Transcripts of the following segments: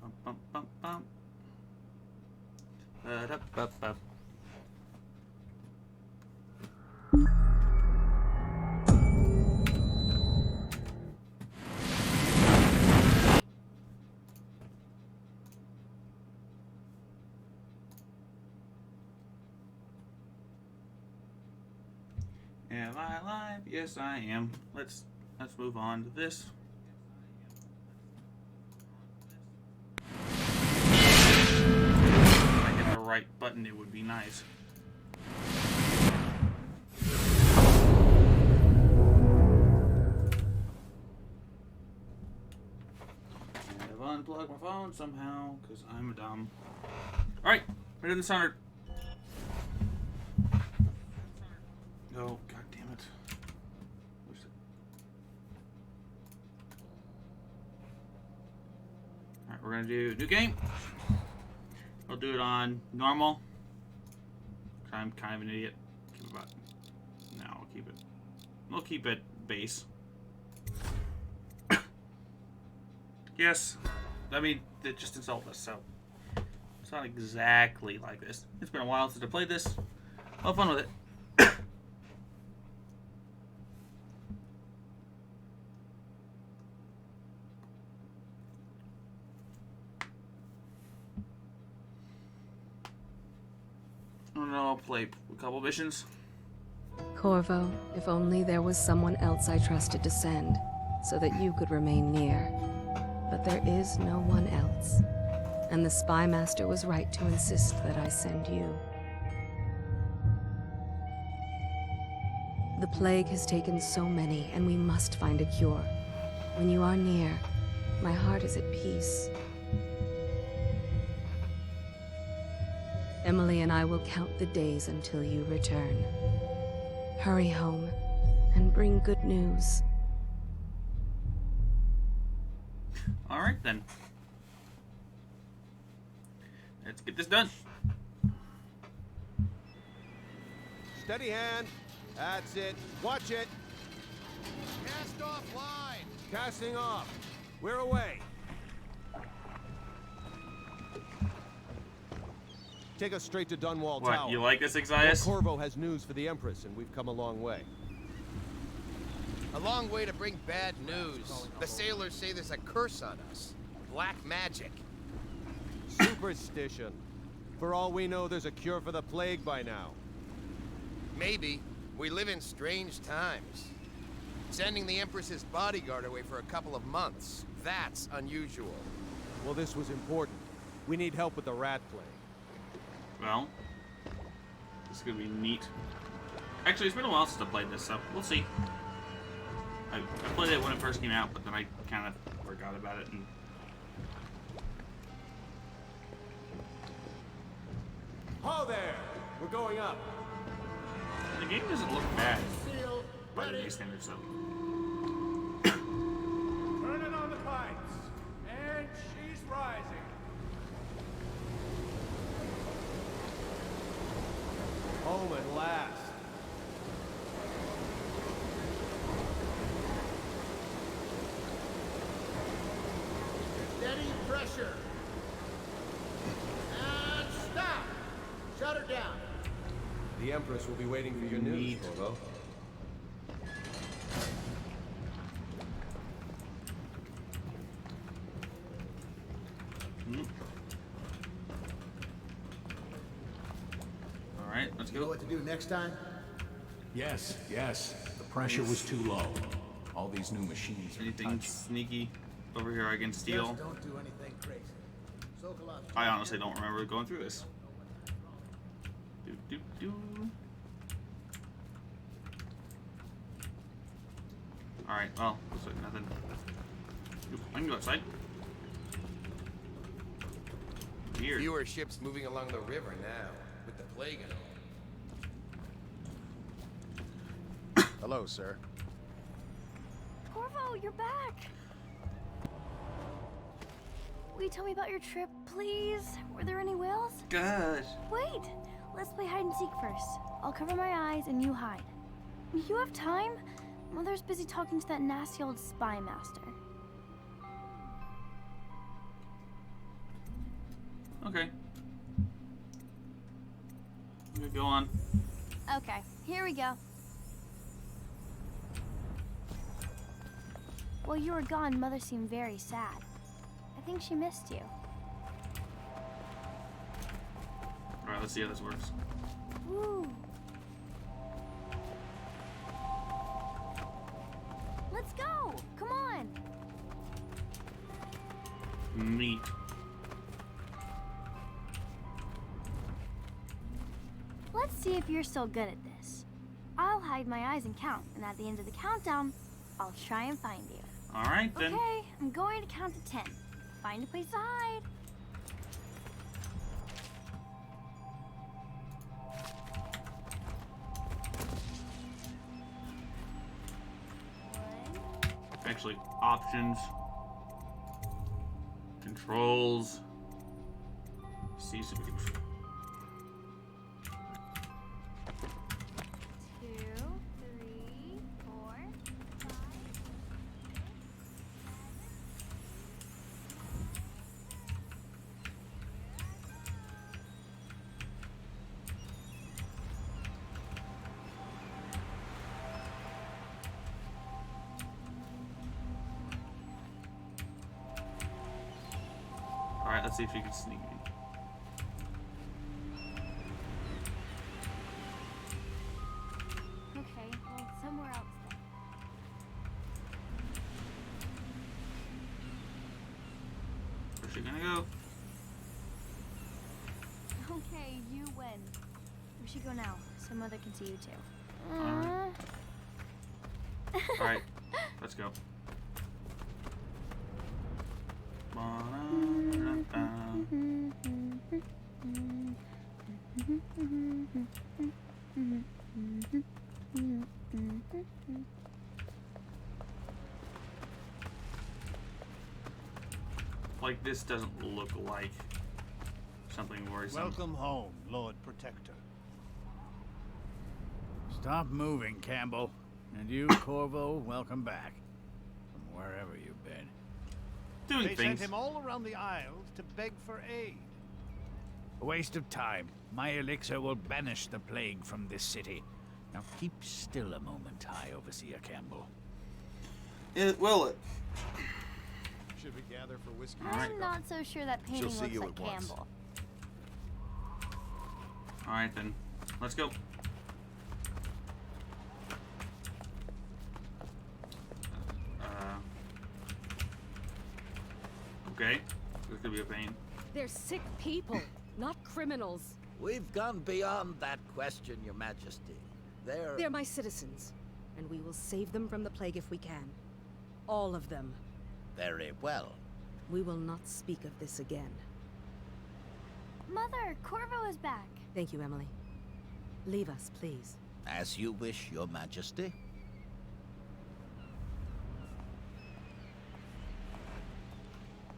Bum, bum, bum, bum. Ba-da-ba-ba. Am I alive? Yes, I am. Let's move on to this. If I hit the right button, it would be nice. I've unplugged my phone somehow because I'm dumb. All right, we're doing Dishonored. Oh, god damn it. Alright, we're gonna do new game. We'll do it on normal. I'm kind of an idiot. Keep it about. No, we'll keep it base. Yes. I mean, it just installed this, so it's not exactly like this. It's been a while since I played this. Have fun with it. I'll play a couple missions. Corvo, if only there was someone else I trusted to send, so that you could remain near. But there is no one else. And the Spy Master was right to insist that I send you. The plague has taken so many, and we must find a cure. When you are near, my heart is at peace. Emily and I will count the days until you return. Hurry home and bring good news. All right, then. Let's get this done. Steady hand. That's it. Watch it. Cast off line. Casting off. We're away. Take us straight to Dunwall Tower. What, you like this, Well, Exias? Corvo has news for the Empress, and we've come a long way. A long way to bring bad news. The sailors say there's a curse on us. Black magic. Superstition. For all we know, there's a cure for the plague by now. Maybe. We live in strange times. Sending the Empress's bodyguard away for a couple of months. That's unusual. Well, this was important. We need help with the rat plague. Well, this is gonna be neat. Actually, it's been a while since I played this, so we'll see. I played it when it first came out, but then I kind of forgot about it. And Ho there! We're going up. the game doesn't look bad by today's standards, so. Turning on the pipes. And she's rising. Home at last. Steady pressure. And stop. Shut her down. The Empress will be waiting for your news, Neat. Corvo. All right, let's You know go. what to do next time? Yes, yes. The pressure was too low. All these new machines are Anything touch. sneaky over here I can steal? Just don't do anything crazy. Sokolov. I honestly don't remember going through this. Do do do. All right. Well, looks like nothing. Oop, I can go outside. Weird. Fewer ships moving along the river now, with the plague and all. Hello, sir. Corvo, you're back! Will you tell me about your trip, please? Were there any whales? Gosh. Wait! Let's play hide and seek first. I'll cover my eyes and you hide. You have time? Mother's busy talking to that nasty old spy master. Okay. Okay, go on. Okay, here we go. While you were gone, Mother seemed very sad. I think she missed you. Alright, let's see how this works. Woo! Let's go! Come on! Neat. Let's see if you're still good at this. I'll hide my eyes and count, and at the end of the countdown, I'll try and find you. Alright then. Okay, I'm going to count to 10. Find a place to hide. Actually, options. Controls. See if we can. 2, 3, 4, 5. Alright, let's see if you can sneak me. Okay, well, somewhere else then. Where's she gonna go? Okay, you win. We should go now, so Mother can see you too. Alright. Alright, let's go. Like, this doesn't look like something worrisome. Welcome home, Lord Protector. Stop moving, Campbell. And you, Corvo, welcome back. From wherever you've been. Doing They things. sent him all around the Isles to beg for aid. A waste of time. My elixir will banish the plague from this city. Now keep still a moment, High Overseer Campbell. Should we gather for whiskey? I'm not so sure that painting see looks you like at once. Campbell. Alright then, let's go. Okay, this could be a pain. They're sick people, not criminals. We've gone beyond that question, Your Majesty. They're my citizens, and we will save them from the plague if we can. All of them. Very well. We will not speak of this again. Mother, Corvo is back. Thank you, Emily. Leave us, please. As you wish, Your Majesty.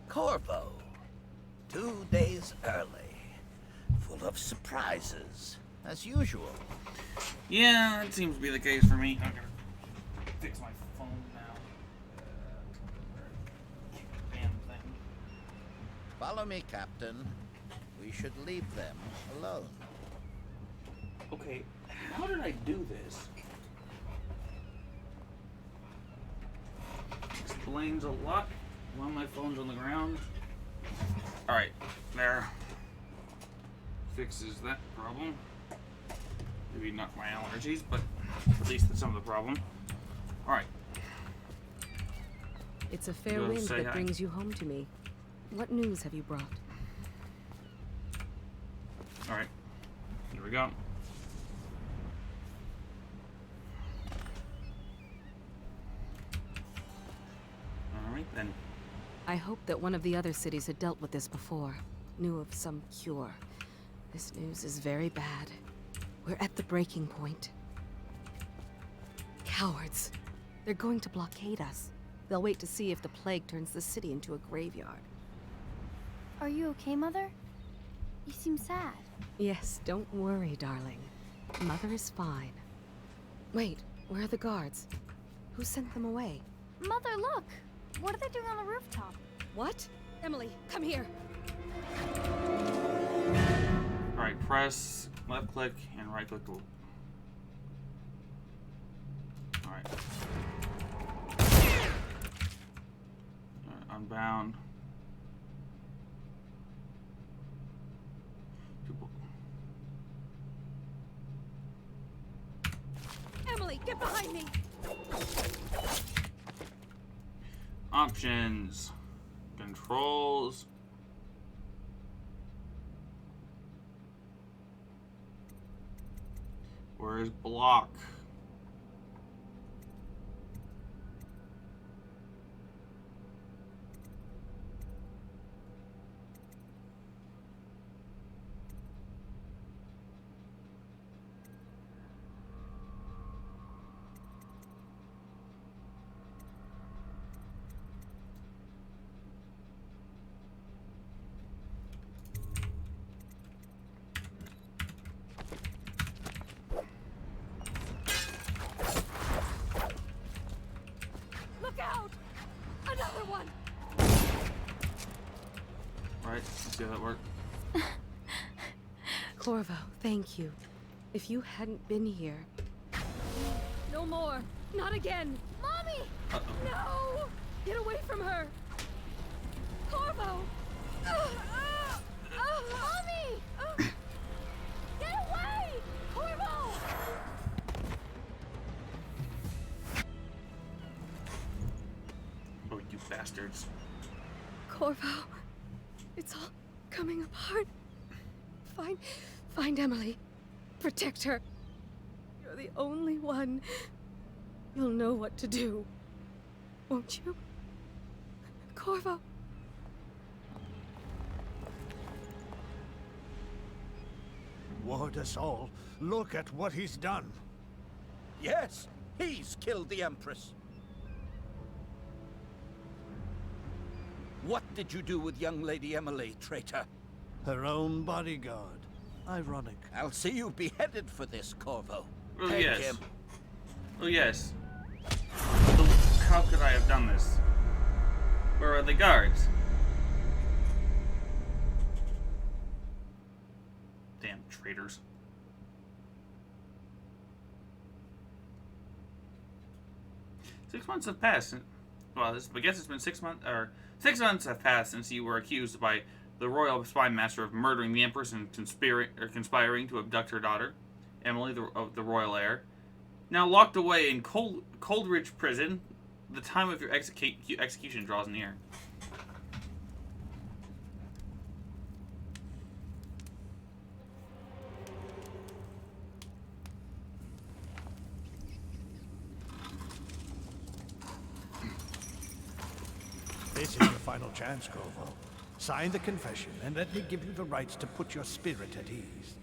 Corvo. 2 days early. Full of surprises, as usual. Yeah, that seems to be the case for me. I'm gonna fix my phone now. Damn thing. Follow me, Captain. We should leave them alone. Okay, how did I do this? Explains a lot. While my phone's on the ground. Alright, there. Fixes that problem. Maybe not my allergies, but at least that's some of the problem. Alright. It's a fair Go wind say that hi. brings you home to me. What news have you brought? Alright. Here we go. Alright then. I hoped that one of the other cities had dealt with this before. Knew of some cure. This news is very bad. We're at the breaking point. Cowards. They're going to blockade us. They'll wait to see if the plague turns the city into a graveyard. Are you okay, Mother? You seem sad. Yes, don't worry, darling. Mother is fine. Wait, where are the guards? Who sent them away? Mother, look! What are they doing on the rooftop? What? Emily, come here. Alright, press left click and right click to... Alright. Unbound. Emily, get behind me! Options. Controls. Where's block? Look out! Another one! Right, let's see how that worked. Corvo, thank you. If you hadn't been here... No more! Not again! Mommy! No! Get away from her! Corvo! Mommy! Get away! Corvo! Oh, you bastards. Corvo, it's all coming apart. Find Emily. Protect her. You're the only one. You'll know what to do. Won't you? Corvo. Ward us all. Look at what he's done. Yes, he's killed the Empress. What did you do with young Lady Emily, traitor? Her own bodyguard. Ironic. I'll see you beheaded for this, Corvo. Oh, Take yes. him. Oh, yes. So, how could I have done this? Where are the guards? Damn traitors. Six months have passed. Well, I guess it's been 6 months, or 6 months have passed since you were accused by the royal spy master of murdering the Empress and conspiring to abduct her daughter, Emily, the royal heir. Now locked away in Coldridge Prison, the time of your execution draws near. This is your final chance, Corvo. Sign the confession, and let me give you the rights to put your spirit at ease.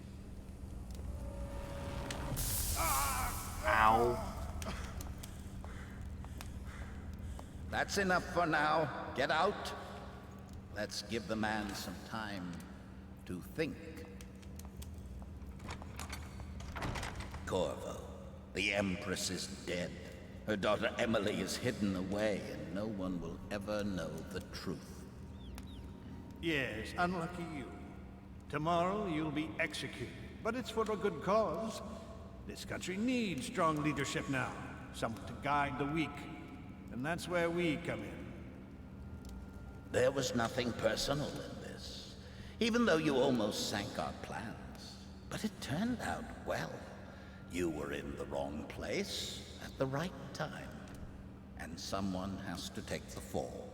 Ow. That's enough for now. Get out. Let's give the man some time to think. Corvo, the Empress is dead. Her daughter Emily is hidden away, and no one will ever know the truth. Yes, unlucky you. Tomorrow you'll be executed, but it's for a good cause. This country needs strong leadership now, someone to guide the weak. And that's where we come in. There was nothing personal in this, even though you almost sank our plans. But it turned out well. You were in the wrong place at the right time, and someone has to take the fall.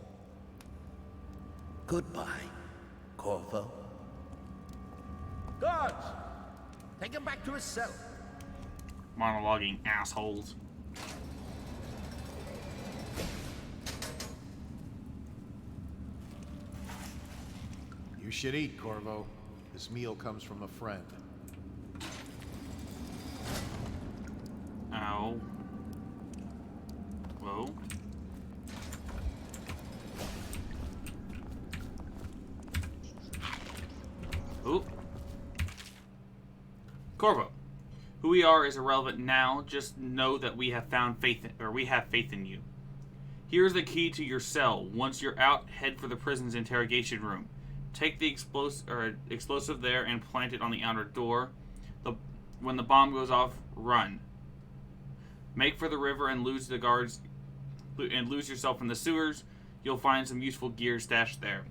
Goodbye, Corvo. Guards! Take him back to his cell. Monologuing assholes. You should eat, Corvo. This meal comes from a friend. Ow. Whoa. Oop. Corvo. Who we are is irrelevant now. Just know that we have found faith in you. Here's the key to your cell. Once you're out, head for the prison's interrogation room. Take the explosive there and plant it on the outer door. When the bomb goes off, run. Make for the river and lose the guards and lose yourself in the sewers. You'll find some useful gear stashed there.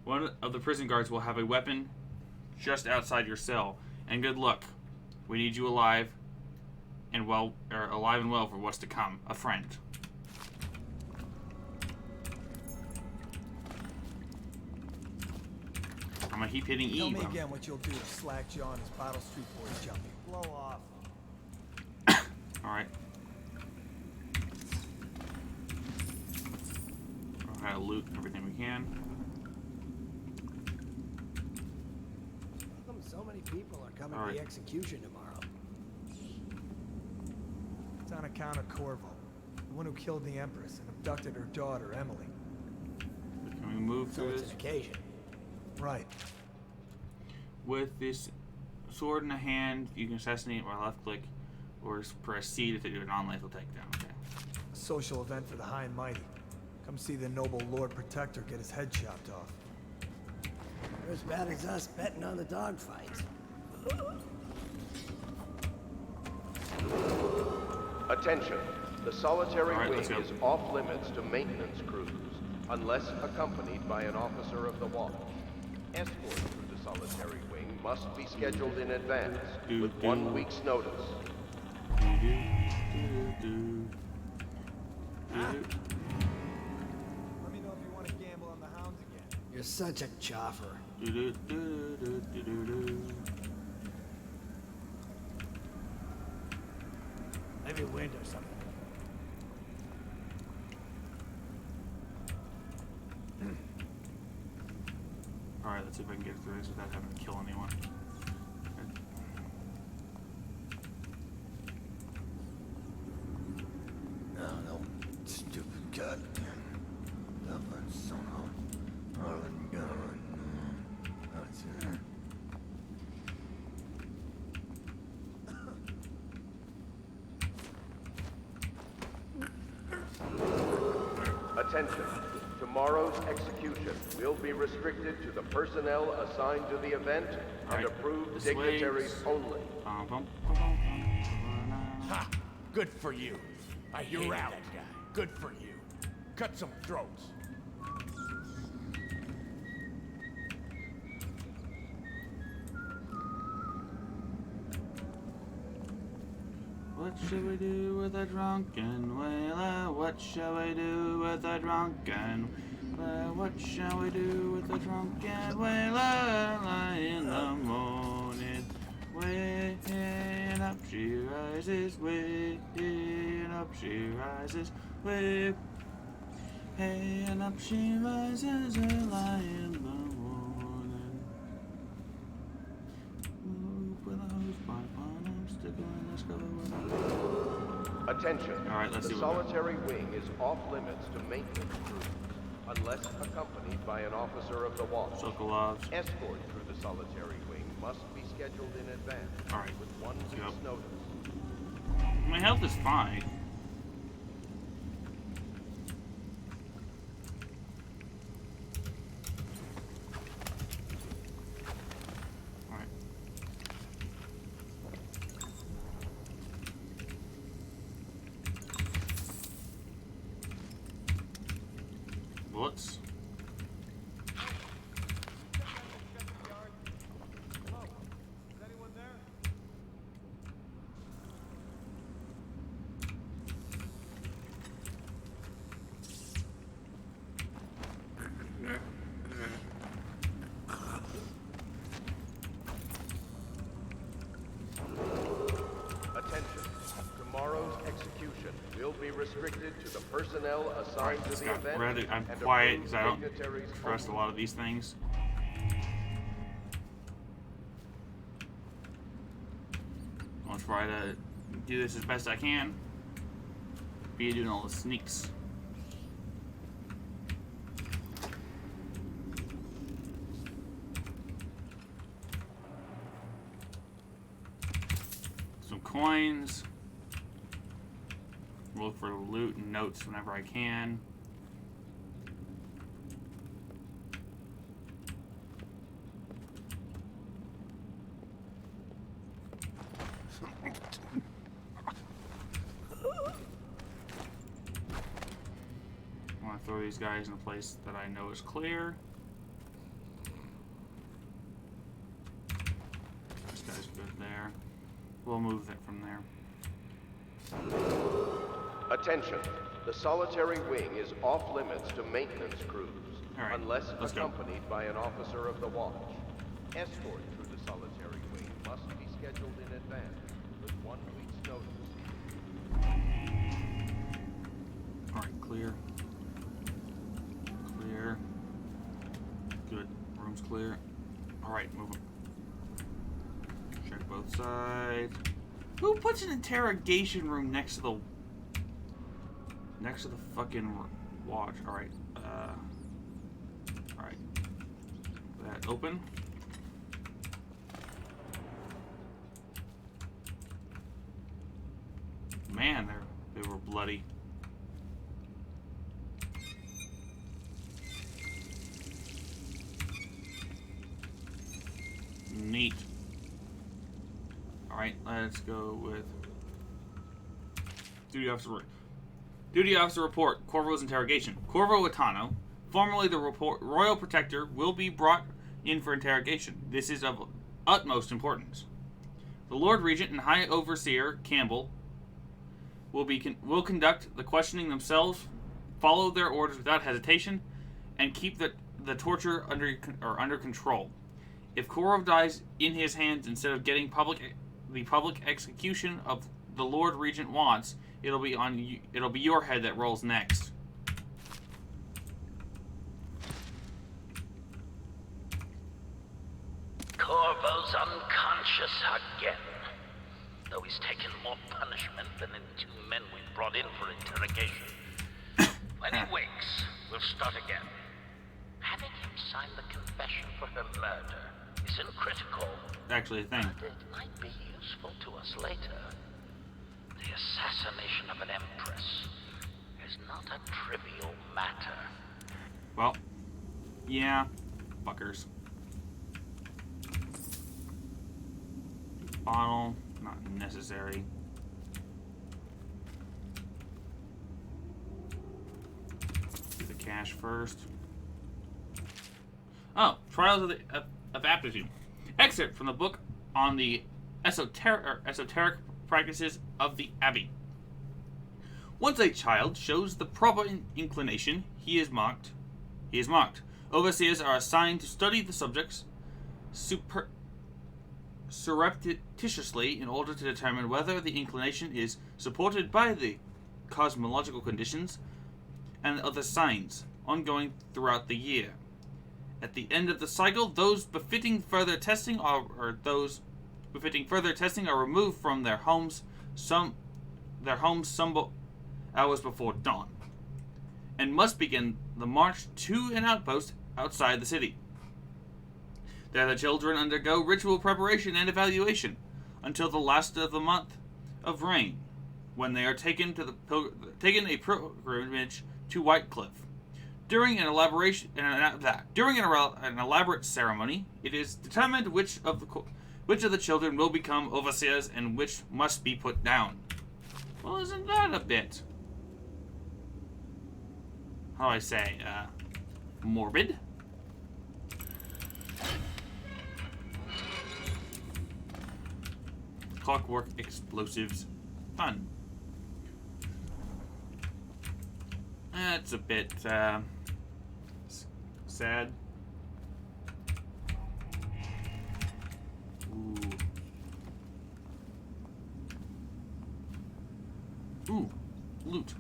One of the prison guards will have a weapon just outside your cell. And good luck. We need you alive and well for what's to come. A friend. I'm gonna keep hitting E. Tell me again what you'll do to slack John his Bottle Street boys jumping. Blow off. Alright. I'll try to loot everything we can. How come so many people are coming All to right. the execution tomorrow? It's on account of Corvo, the one who killed the Empress and abducted her daughter, Emily. Can we move So through it's this? an occasion. Right. With this sword in the hand, you can assassinate by left click or press C to do a non-lethal takedown. Okay. A social event for the high and mighty. Come see the noble Lord Protector get his head chopped off. You're as bad as us betting on the dogfight. Attention. The solitary All right, wing let's go. is off limits to maintenance crews, unless accompanied by an officer of the watch. Escort through the solitary wing must be scheduled in advance, with 1 week's notice. Let me know if you want to gamble on the hounds again. You're such a choffer. Maybe wind or something. Alright, let's see if I can get through this without having to kill anyone. No, stupid goddamn. Attention. Tomorrow's execution will be restricted to the personnel assigned to the event and Right. approved This dignitaries way. only. Ha! Good for you. You're hated out. that guy. Good for you. Cut some throats. What shall we do with a drunken whaler? What shall we do with a drunken whaler? What shall we do with a drunken whaler? In the morning, way up she rises, way up she rises, way and up she rises, early in the morning. Move with a hose pipe on, I'm sticking in this cover with a... Attention. All right, let's the see what solitary wing is off limits to maintenance crews, unless accompanied by an officer of the watch. Sokolovs. Escort through the solitary wing must be scheduled in advance, All right, with 1 let's week's go. notice. My health is fine. Alright. Bullets. Is anyone there? Attention. Tomorrow's execution will be restricted to the personnel assigned to Just the got event rather, I'm and quiet approved because I don't dignitaries trust a only. lot of these things. I'll try to do this as best I can. Be doing all the sneaks. Some coins. Look for loot and notes whenever I can. throw these guys in a place that I know is clear. This guy's good there. We'll move it from there. Attention. The solitary wing is off limits to maintenance crews, right, unless let's go. accompanied by an officer of the watch. Escort through the solitary wing must be scheduled in advance with 1 week's notice. Alright, clear. Clear. Good. Room's clear. Alright, move them. Check both sides. Who puts an interrogation room next to the fucking watch? Alright. Alright. That open. Man, they were bloody. Neat. Alright, let's go with Duty Officer report. Corvo's interrogation. Corvo Atano, formerly the Royal Protector, will be brought in for interrogation. This is of utmost importance. The Lord Regent and High Overseer Campbell will conduct the questioning themselves, follow their orders without hesitation, and keep the torture under control. If Korov dies in his hands instead of getting the public execution of the Lord Regent wants, it'll be your head that rolls next. Corvo's unconscious again. Though he's taken more punishment than the 2 men we brought in for interrogation. When he wakes, we'll start again. Having him sign the confession for her murder isn't critical. Actually, a thing. But it might be useful to us later. The assassination of an empress is not a trivial matter. Well, yeah, fuckers. Bottle, not necessary. Do the cash first. Oh, Trials of Aptitude. Excerpt from the book on the esoteric practices of the Abbey. Once a child shows the proper inclination, he is mocked. Overseers are assigned to study the subjects surreptitiously in order to determine whether the inclination is supported by the cosmological conditions and other signs ongoing throughout the year. At the end of the cycle, those befitting further testing are removed from their homes some hours before dawn, and must begin the march to an outpost outside the city. There the children undergo ritual preparation and evaluation until the last of the month of rain, when they are taken a pilgrimage to Whitecliff. During an elaborate ceremony, it is determined which of the children will become overseers and which must be put down. Well, isn't that a bit, how do I say, morbid? Clockwork explosives. Fun. That's a bit, sad. Ooh, loot.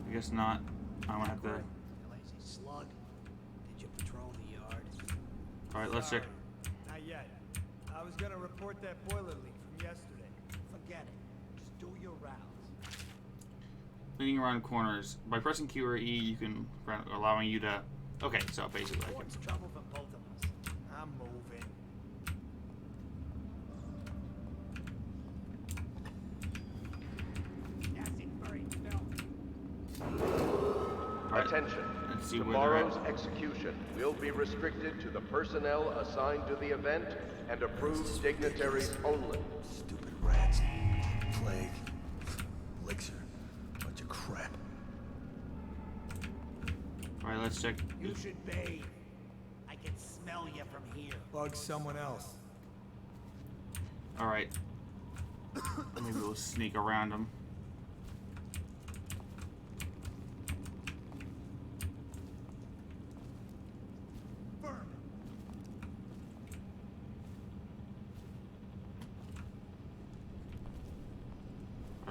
I guess not. I'm gonna have to. Lazy slug. Did you patrol the yard? Alright, let's check. Not yet. I was gonna report that boiler leak from yesterday. Forget it. Just do your rounds. Leading around corners. By pressing Q or E, you can, allowing you to. Okay, so basically I can. What's trouble for both of us? I'm moving. Attention. Let's see where they're Tomorrow's execution will be restricted to the personnel assigned to the event and approved dignitaries only. Stupid rats. Plague. Elixir. Bunch of crap. Alright, let's check. You should bathe. I can smell you from here. Bug someone else. Alright. Maybe we'll sneak around them.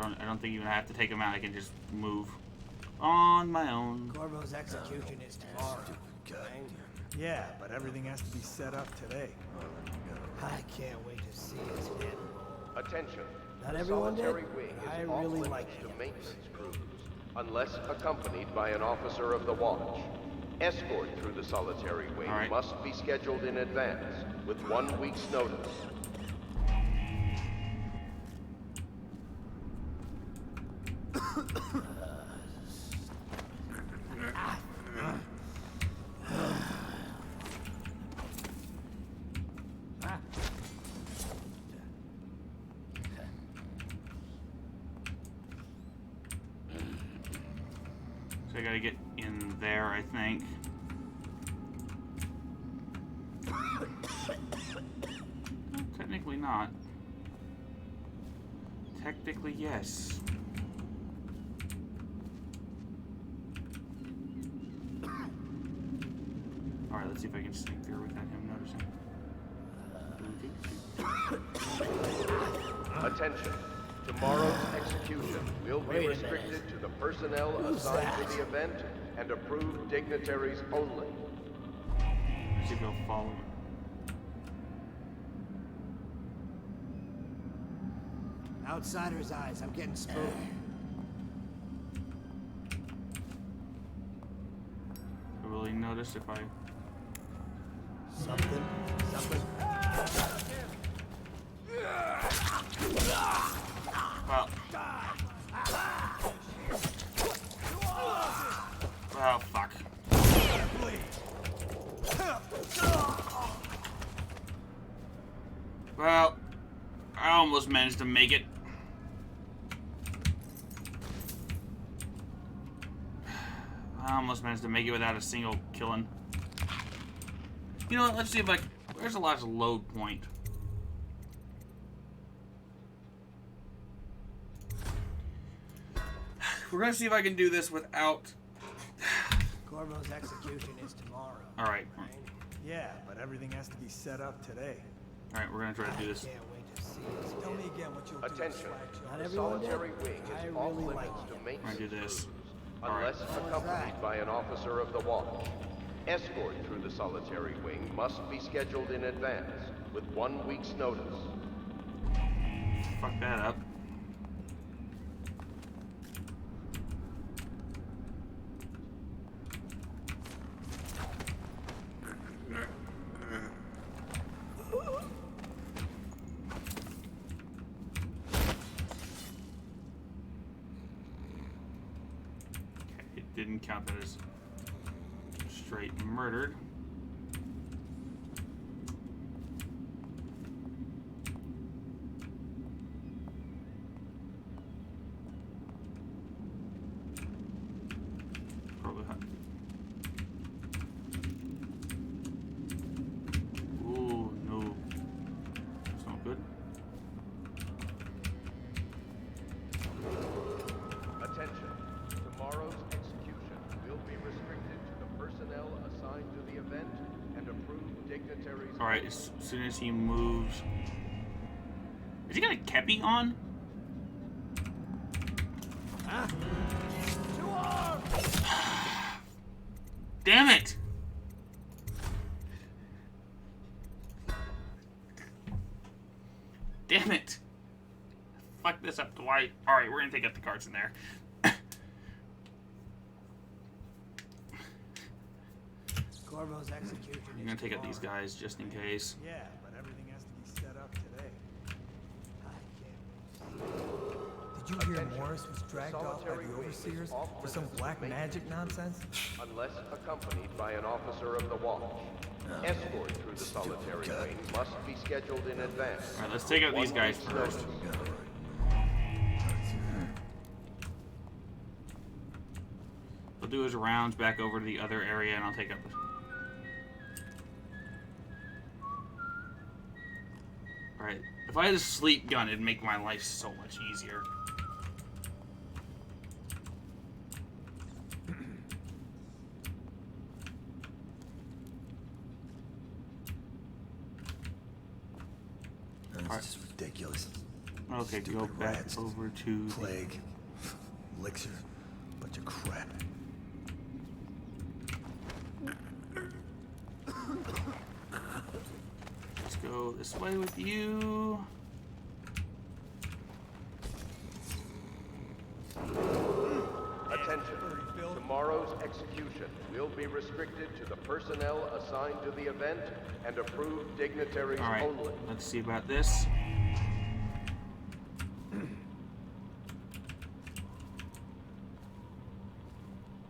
I don't think even I have to take them out. I can just move on my own. Corvo's execution is tomorrow. Yeah, but everything has to be set up today. I can't wait to see his head. Attention. Not The everyone did, solitary wing but I is off really limits like to him. maintenance crews, unless accompanied by an officer of the watch. Escort through the solitary wing All right. must be scheduled in advance, with 1 week's notice. So I gotta get in there, I think. No, technically not. Technically, yes. Alright, let's see if I can sneak through without him noticing. Attention. Tomorrow's execution will be restricted to the personnel assigned to the event and approved dignitaries only. Let's see if he'll follow. Outsider's eyes, I'm getting spooked. Will he notice if I... Something. Well... Oh, fuck. Well, I almost managed to make it. I almost managed to make it without a single killing. You know what? Let's see if I... Where's the last load point? We're gonna see if I can do this without... Corvo's execution is tomorrow. Alright. Yeah, but everything has to be set up today. Alright, we're gonna try to do this. Can't wait to see his Tell head. me again what you'll Attention. do. Not The everyone did. solitary wing I is off really limits like to him. We're gonna do maintenance this. crews, All right. unless accompanied by an officer of the watch. Escort through the solitary wing must be scheduled in advance, with 1 week's notice. Fuck that up. It didn't count that as straight murdered. Probably hot. Ooh, no. That's not good. Attention. Tomorrow's execution will be restricted to the personnel assigned to the event and approved dignitaries. Alright, as soon as he moves... Is he got a kepi on? Huh? Damn it! Damn it! Fuck this up, Dwight. Alright, we're gonna take out the cards in there. Corvo's execution I'm gonna take out these guys just in case. Yeah, but everything has to be set up today. I can't wait to see his head. Did you hear more? Morris was dragged off by the overseers for some black magic nonsense? Unless accompanied by an officer of the watch. Escort through the solitary wing must be scheduled in advance. Alright, let's take out these guys first. We'll do his rounds back over to the other area, and I'll take up. Alright, if I had a sleep gun, it'd make my life so much easier. That's just ridiculous. Okay, go back over to plague, elixir, bunch of crap. Let's go this way with you. Attention. Tomorrow's execution will be restricted to the personnel assigned to the event and approved dignitaries only. Let's see about this.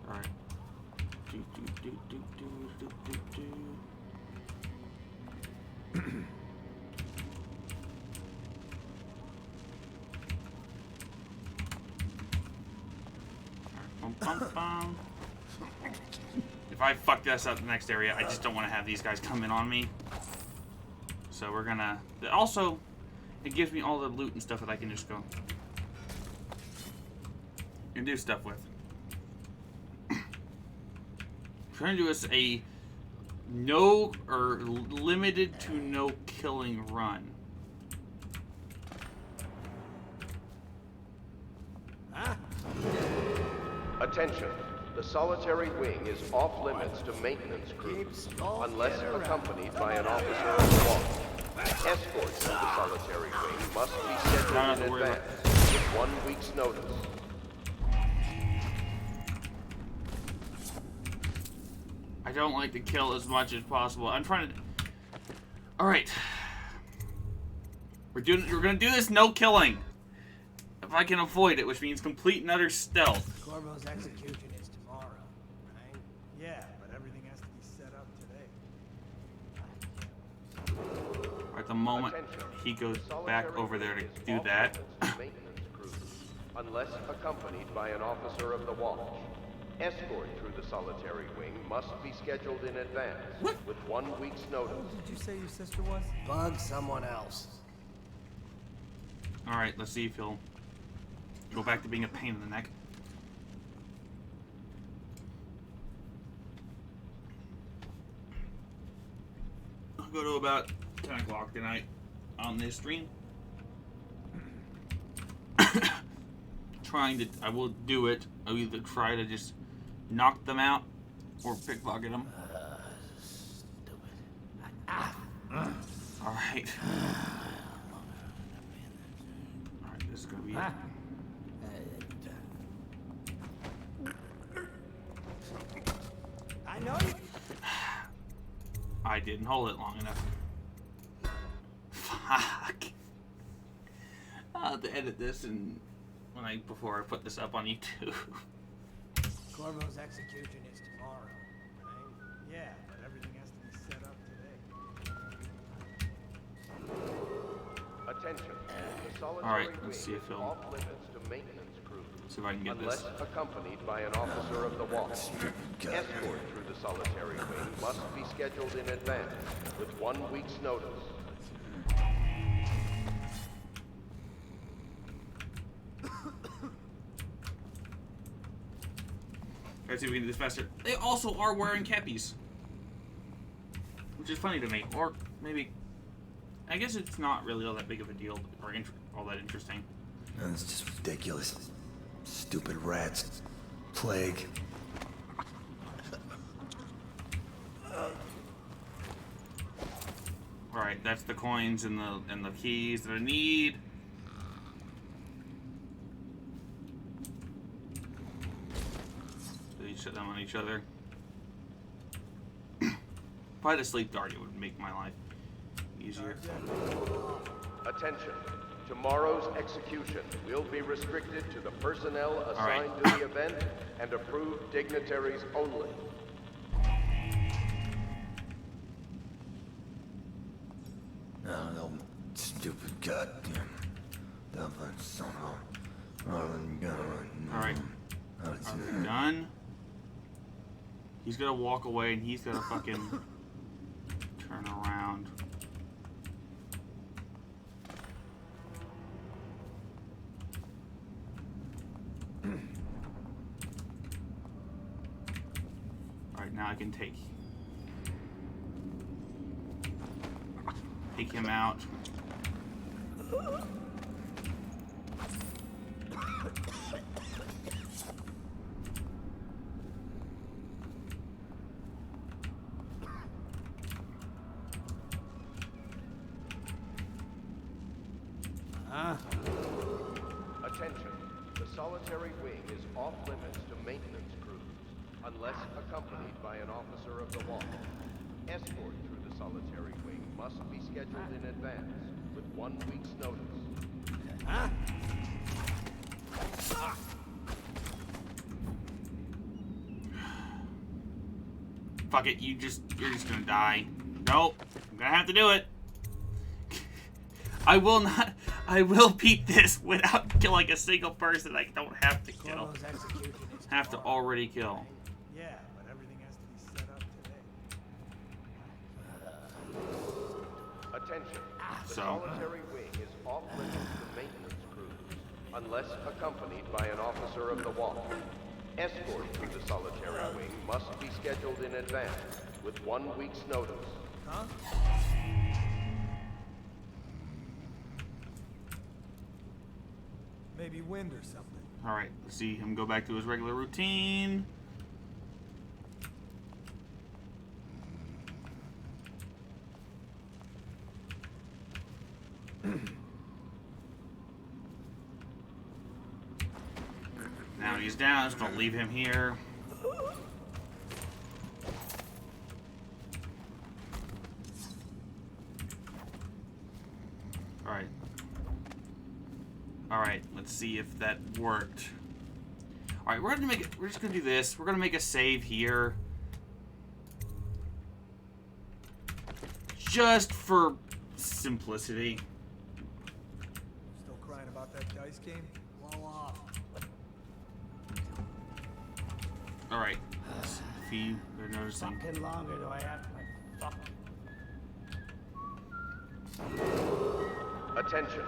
Alright. If I fuck this up the next area, I just don't want to have these guys come in on me. So we're gonna... Also, it gives me all the loot and stuff that I can just go and do stuff with. Trying to do us a no, or limited to no killing run. Attention. The solitary wing is off limits to maintenance crews unless accompanied by an officer of the watch. Escort to the solitary wing must be scheduled in advance with 1 week's notice. I don't like to kill as much as possible. I'm trying to... Alright. We're gonna do this no killing. If I can avoid it, which means complete and utter stealth. Corvo's execution is tomorrow, right? Yeah, but everything has to be set up today. At the moment he goes back over there to do that. Unless accompanied by an officer of the watch. Escort through the solitary wing must be scheduled in advance with 1 week's notice. Who did you say your sister was? Bug someone else. Alright, let's see if he'll go back to being a pain in the neck. I'll go to about 10 o'clock tonight on this stream. I will do it. I'll either try to just knock them out or pickpocket them. Alright. Alright, this is gonna be it. I know you. I didn't hold it long enough. Fuck. I'll have to edit this and before I put this up on YouTube. Corvo's execution is tomorrow, right? Yeah, but everything has to be set up today. Attention. The solitary Alright, wing let's see if is he'll... off limits to maintenance crews. See if I can get unless this. accompanied by an officer of the watch. Escort through the solitary wing must be scheduled in advance with 1 week's notice. Try to see if we can do this faster. They also are wearing cappies, which is funny to me. Or maybe, I guess it's not really all that big of a deal or all that interesting. That's just ridiculous. Stupid rats. Plague. Alright, that's the coins and the keys that I need. So you set them on each other. If I had a sleep dart, it would make my life easier. Attention. Tomorrow's execution will be restricted to the personnel assigned to the event and approved dignitaries only. No, stupid goddamn. Alright. Are we done? He's gonna walk away and he's gonna fucking turn around. Alright, now I can take him out. Attention. The solitary wing is off limits to maintenance crews, unless accompanied by an officer of the law. Escort through the solitary wing must be scheduled in advance, with 1 week's notice. Fuck it, you're just gonna die. Nope, I'm gonna have to do it. I will beat this without killing a single person I don't have to kill. Have to already kill. Yeah, but everything has to be set up today. Attention. The solitary wing is off limits to maintenance crews, unless accompanied by an officer of the watch. Escort through the solitary wing must be scheduled in advance, with 1 week's notice. Huh? Maybe wind or something. Alright, let's see him go back to his regular routine. Now he's down, just gonna leave him here. Alright. Alright, let's see if that worked. Alright, we're just gonna do this. We're gonna make a save here. Just for simplicity. Still crying about that dice game? Blow off. Alright. See, they're noticing. Fucking longer do I have to fuck? Attention.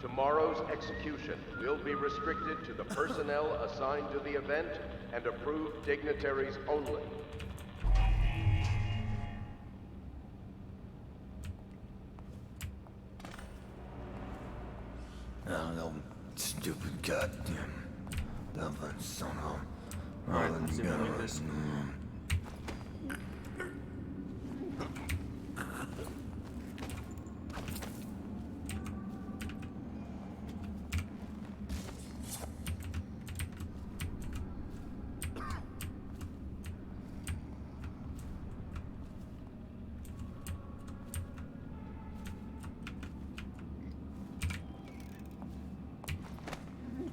Tomorrow's execution will be restricted to the personnel assigned to the event and approved dignitaries only. No, stupid goddamn. Alright, let's see if we can get this.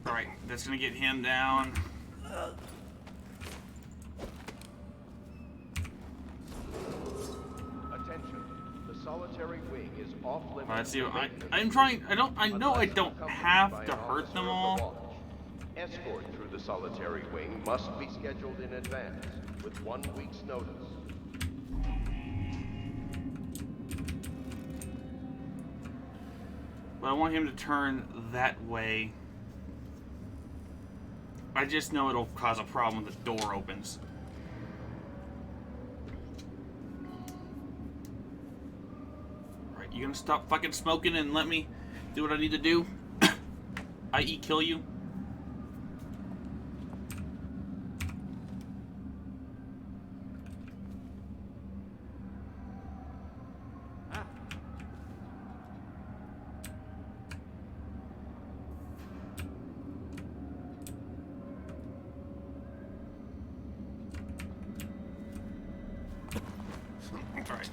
Alright, that's gonna get him down. Attention. The solitary wing is off limits. Let's see. I'm trying. I know I don't have to hurt them all. Escort through the solitary wing must be scheduled in advance, with 1 week's notice. But I want him to turn that way. I just know it'll cause a problem when the door opens. Alright, you gonna stop fucking smoking and let me do what I need to do? i.e. kill you? Alright,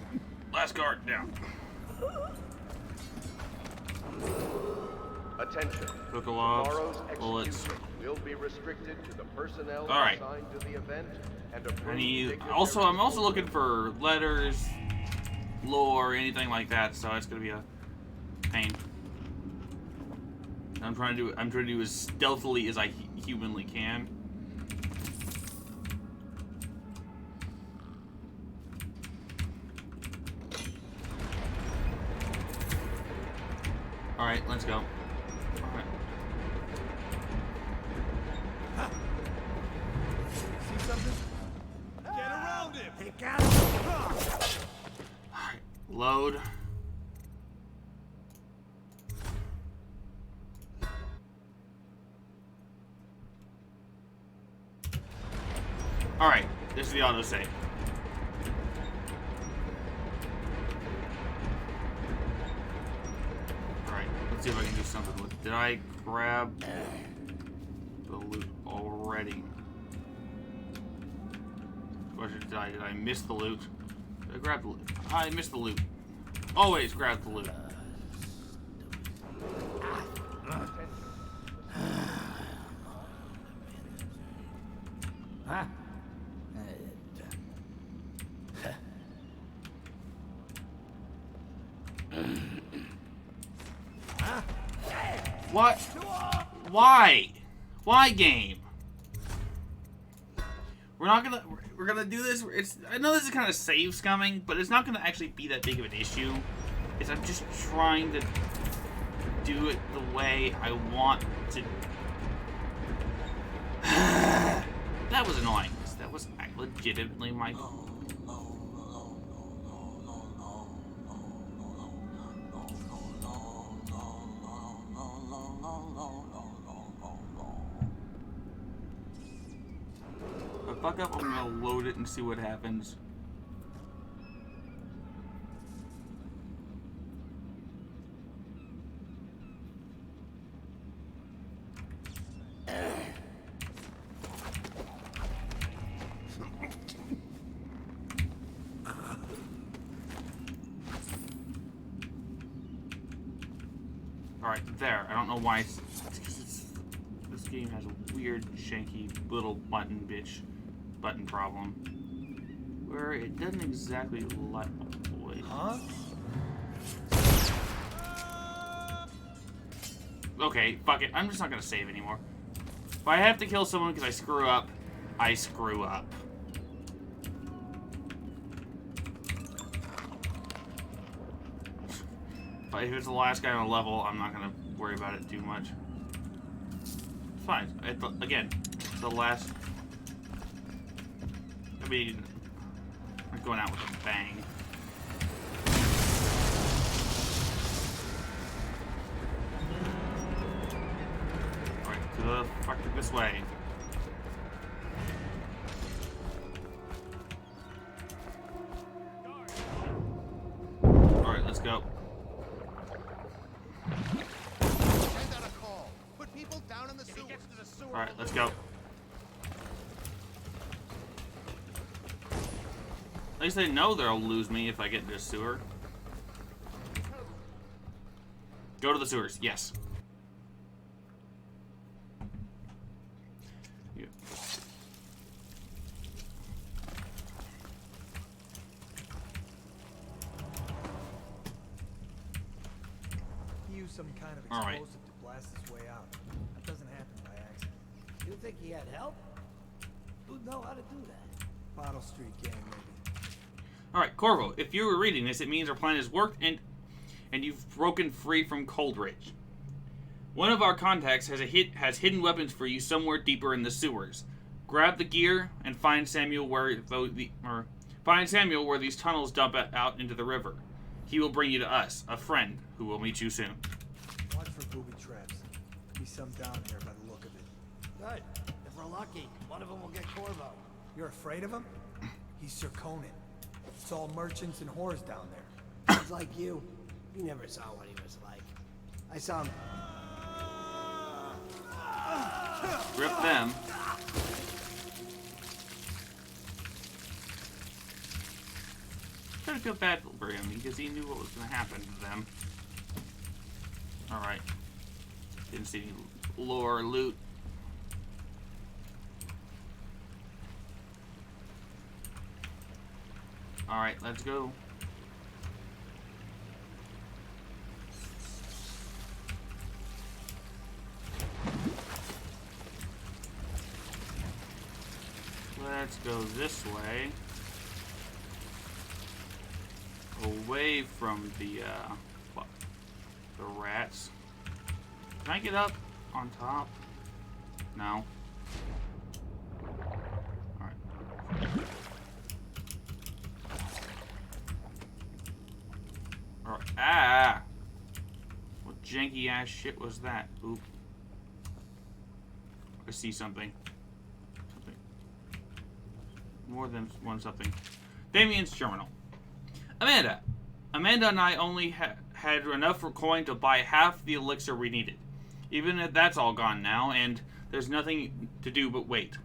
last guard down. Attention. Tomorrow's Tomorrow's bullets. execution will be restricted to the personnel Alright. assigned to the event and I approved need. dignitaries Also, I'm also only. looking for letters, lore, anything like that. So it's gonna be a pain. I'm trying to do as stealthily as I humanly can. All right, let's go. All right. See something? Get around him! Hey, got him! All right, load. All right, this is the autosave. All right, let's see if I can do something with it. Did I grab the loot already? Question: Did I miss the loot? Did I grab the loot? I missed the loot. Always grab the loot. Huh? What? Why? Why, game? We're gonna do this. I know this is kind of save scumming, but it's not gonna actually be that big of an issue. I'm just trying to do it the way I want to. That was annoying. That was legitimately my. If I fuck up, I'm gonna load it and see what happens. Alright, there. I don't know why it's because this game has a weird, shanky little button problem. Where it doesn't exactly let. Wait. Huh? Okay, fuck it. I'm just not gonna save anymore. If I have to kill someone because I screw up, I screw up. But if it's the last guy on a level, I'm not gonna worry about it too much. It's fine. Again, the last. I mean, I'm going out with a bang. Alright, to the fuck this way. Alright, let's go. Send out a call. Put people down in the sewer. Alright, let's go. At least they know they'll lose me if I get into a sewer. Go to the sewers, yes. Yeah. He used some kind of All right. explosive to blast his way out. That doesn't happen by accident. You think he had help? Who'd know how to do that? Bottle Street gang, maybe. Alright, Corvo, if you were reading this, it means our plan has worked and you've broken free from Coldridge. One of our contacts has hidden weapons for you somewhere deeper in the sewers. Grab the gear and find Samuel where these tunnels dump out into the river. He will bring you to us, a friend who will meet you soon. Watch for booby traps. Be some down here by the look of it. Good. If we're lucky, one of them will get Corvo. You're afraid of him? He's Sir Conan. It's all merchants and whores down there. He's like you. You never saw what he was like. I saw him. Rip them. I kind of feel bad for him because he knew what was going to happen to them. Alright. Didn't see any lore or loot. Alright, let's go. Let's go this way. Away from the rats. Can I get up on top? No. Alright. Alright. Ah! What janky ass shit was that? Oop. I see something. Something. More than one something. Damien's terminal. Amanda and I only had enough for coin to buy half the elixir we needed. Even if that's all gone now, and there's nothing to do but wait.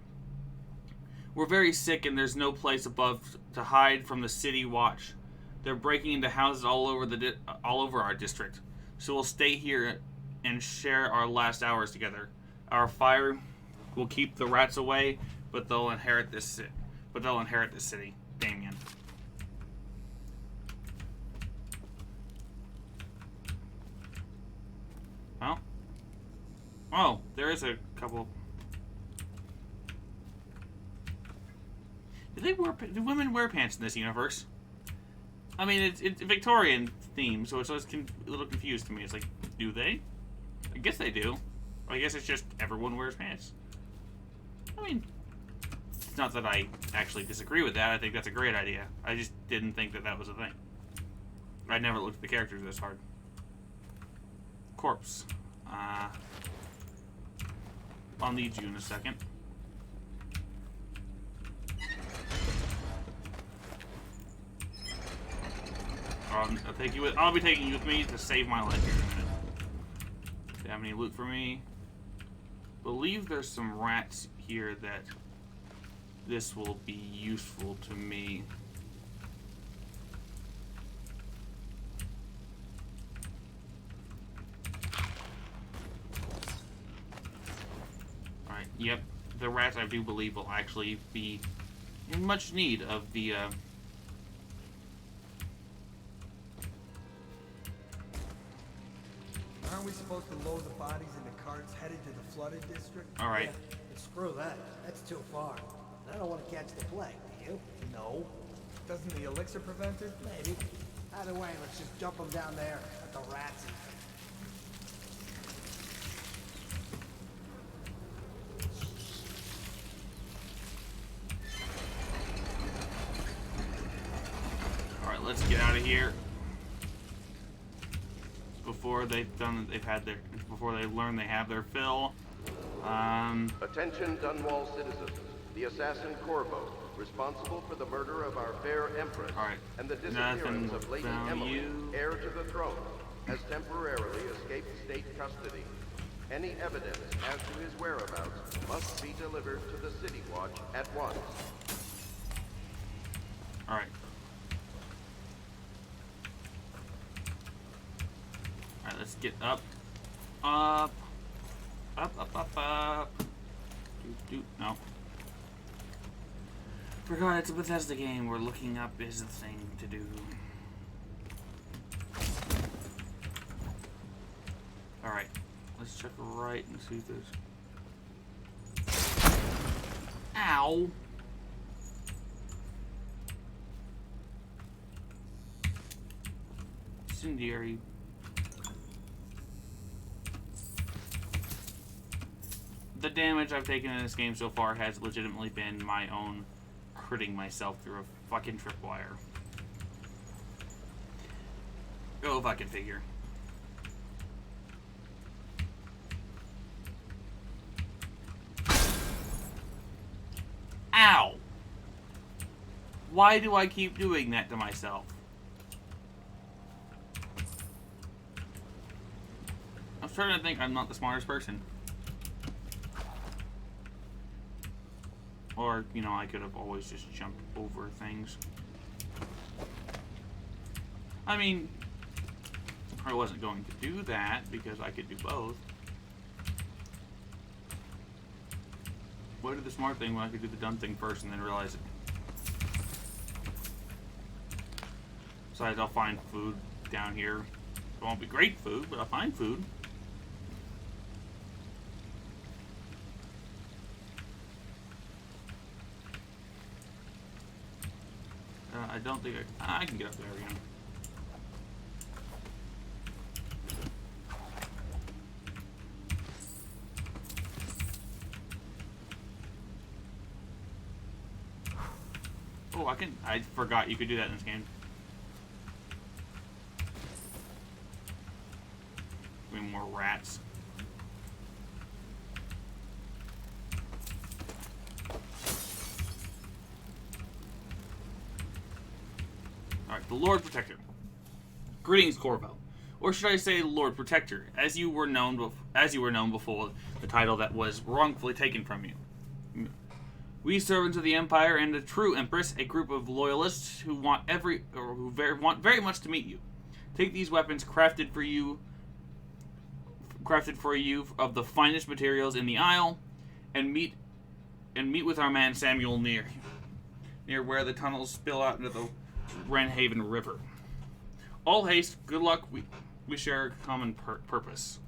We're very sick, and there's no place above to hide from the city watch. They're breaking into houses all over our district, so we'll stay here and share our last hours together. Our fire will keep the rats away, but they'll inherit this city. Damien. Well, oh, there is a couple. Do women wear pants in this universe? I mean, it's Victorian theme, so it's always a little confused to me. It's like, do they? I guess they do. I guess it's just everyone wears pants. I mean, it's not that I actually disagree with that. I think that's a great idea. I just didn't think that was a thing. I never looked at the characters this hard. Corpse. I'll need you in a second. I'll be taking you with me to save my life here in a minute. Do you have any loot for me? Believe there's some rats here that this will be useful to me. Alright, yep. The rats, I do believe, will actually be in much need of the, Aren't we supposed to load the bodies into carts headed to the flooded district? Alright. Yeah, but screw that. That's too far. I don't want to catch the plague, do you? No. Doesn't the elixir prevent it? Maybe. Either way, let's just dump them down there. Let the rats eat. Alright, let's get out of here. Before they learn they have their fill. Attention Dunwall citizens. The assassin Corvo, responsible for the murder of our fair empress and the disappearance of Lady Emily, heir to the throne, has temporarily escaped state custody. Any evidence as to his whereabouts must be delivered to the City Watch at once. Alright. Alright, let's get up. Up. No. Forgot it's a Bethesda game where looking up is the thing to do. Alright. Let's check right and see if there's... Ow! Incendiary. The damage I've taken in this game so far has legitimately been my own critting myself through a fucking tripwire. Go fucking figure. Ow! Why do I keep doing that to myself? I'm starting to think I'm not the smartest person. Or, you know, I could have always just jumped over things. I mean, I wasn't going to do that because I could do both. Why do the smart thing when I could do the dumb thing first and then realize it? Besides, I'll find food down here. It won't be great food, but I'll find food. I don't think I can get up there again. Oh, I forgot you could do that in this game. I mean, more rats. Alright, the Lord Protector. Greetings, Corvo. Or should I say Lord Protector, as you were known before the title that was wrongfully taken from you. We servants of the Empire and the true Empress, a group of loyalists who want very much to meet you. Take these weapons crafted for you of the finest materials in the Isle, and meet with our man Samuel near where the tunnels spill out into the Wrenhaven River. All haste, good luck. We share a common purpose.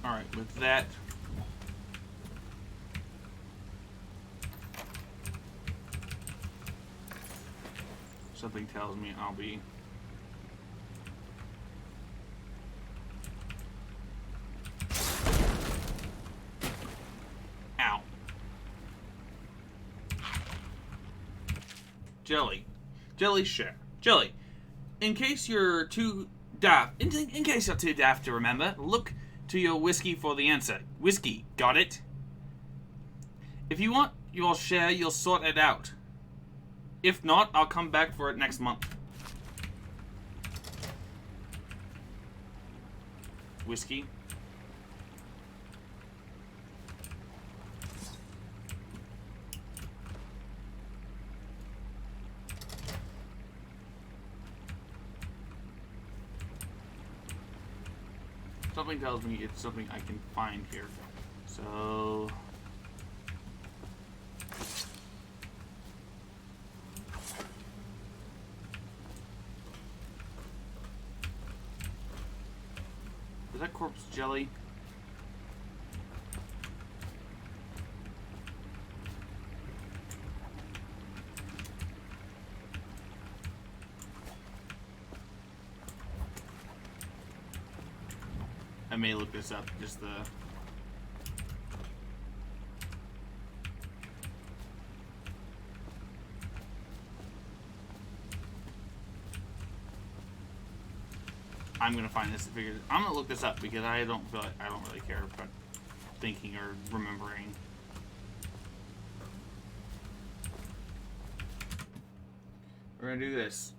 Alright, with that, something tells me I'll be ow. Jelly share. Jelly, in case you're too daft to remember, look to your whiskey for the answer. Whiskey, got it? If you want your share, you'll sort it out. If not, I'll come back for it next month. Whiskey. Something tells me it's something I can find here. So... is that corpse jelly? I may look this up, just the... I'm gonna find this figure. I'm gonna look this up because I don't really care about thinking or remembering. We're gonna do this.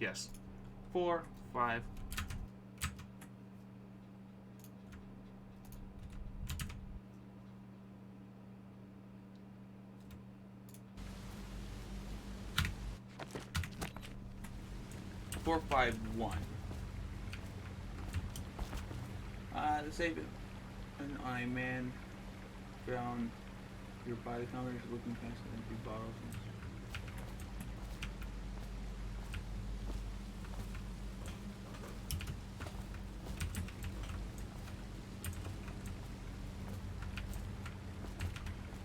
Yes. 4, 5. Four, 5, 1. To save it, an eye man found your body combination looking past the empty bottles.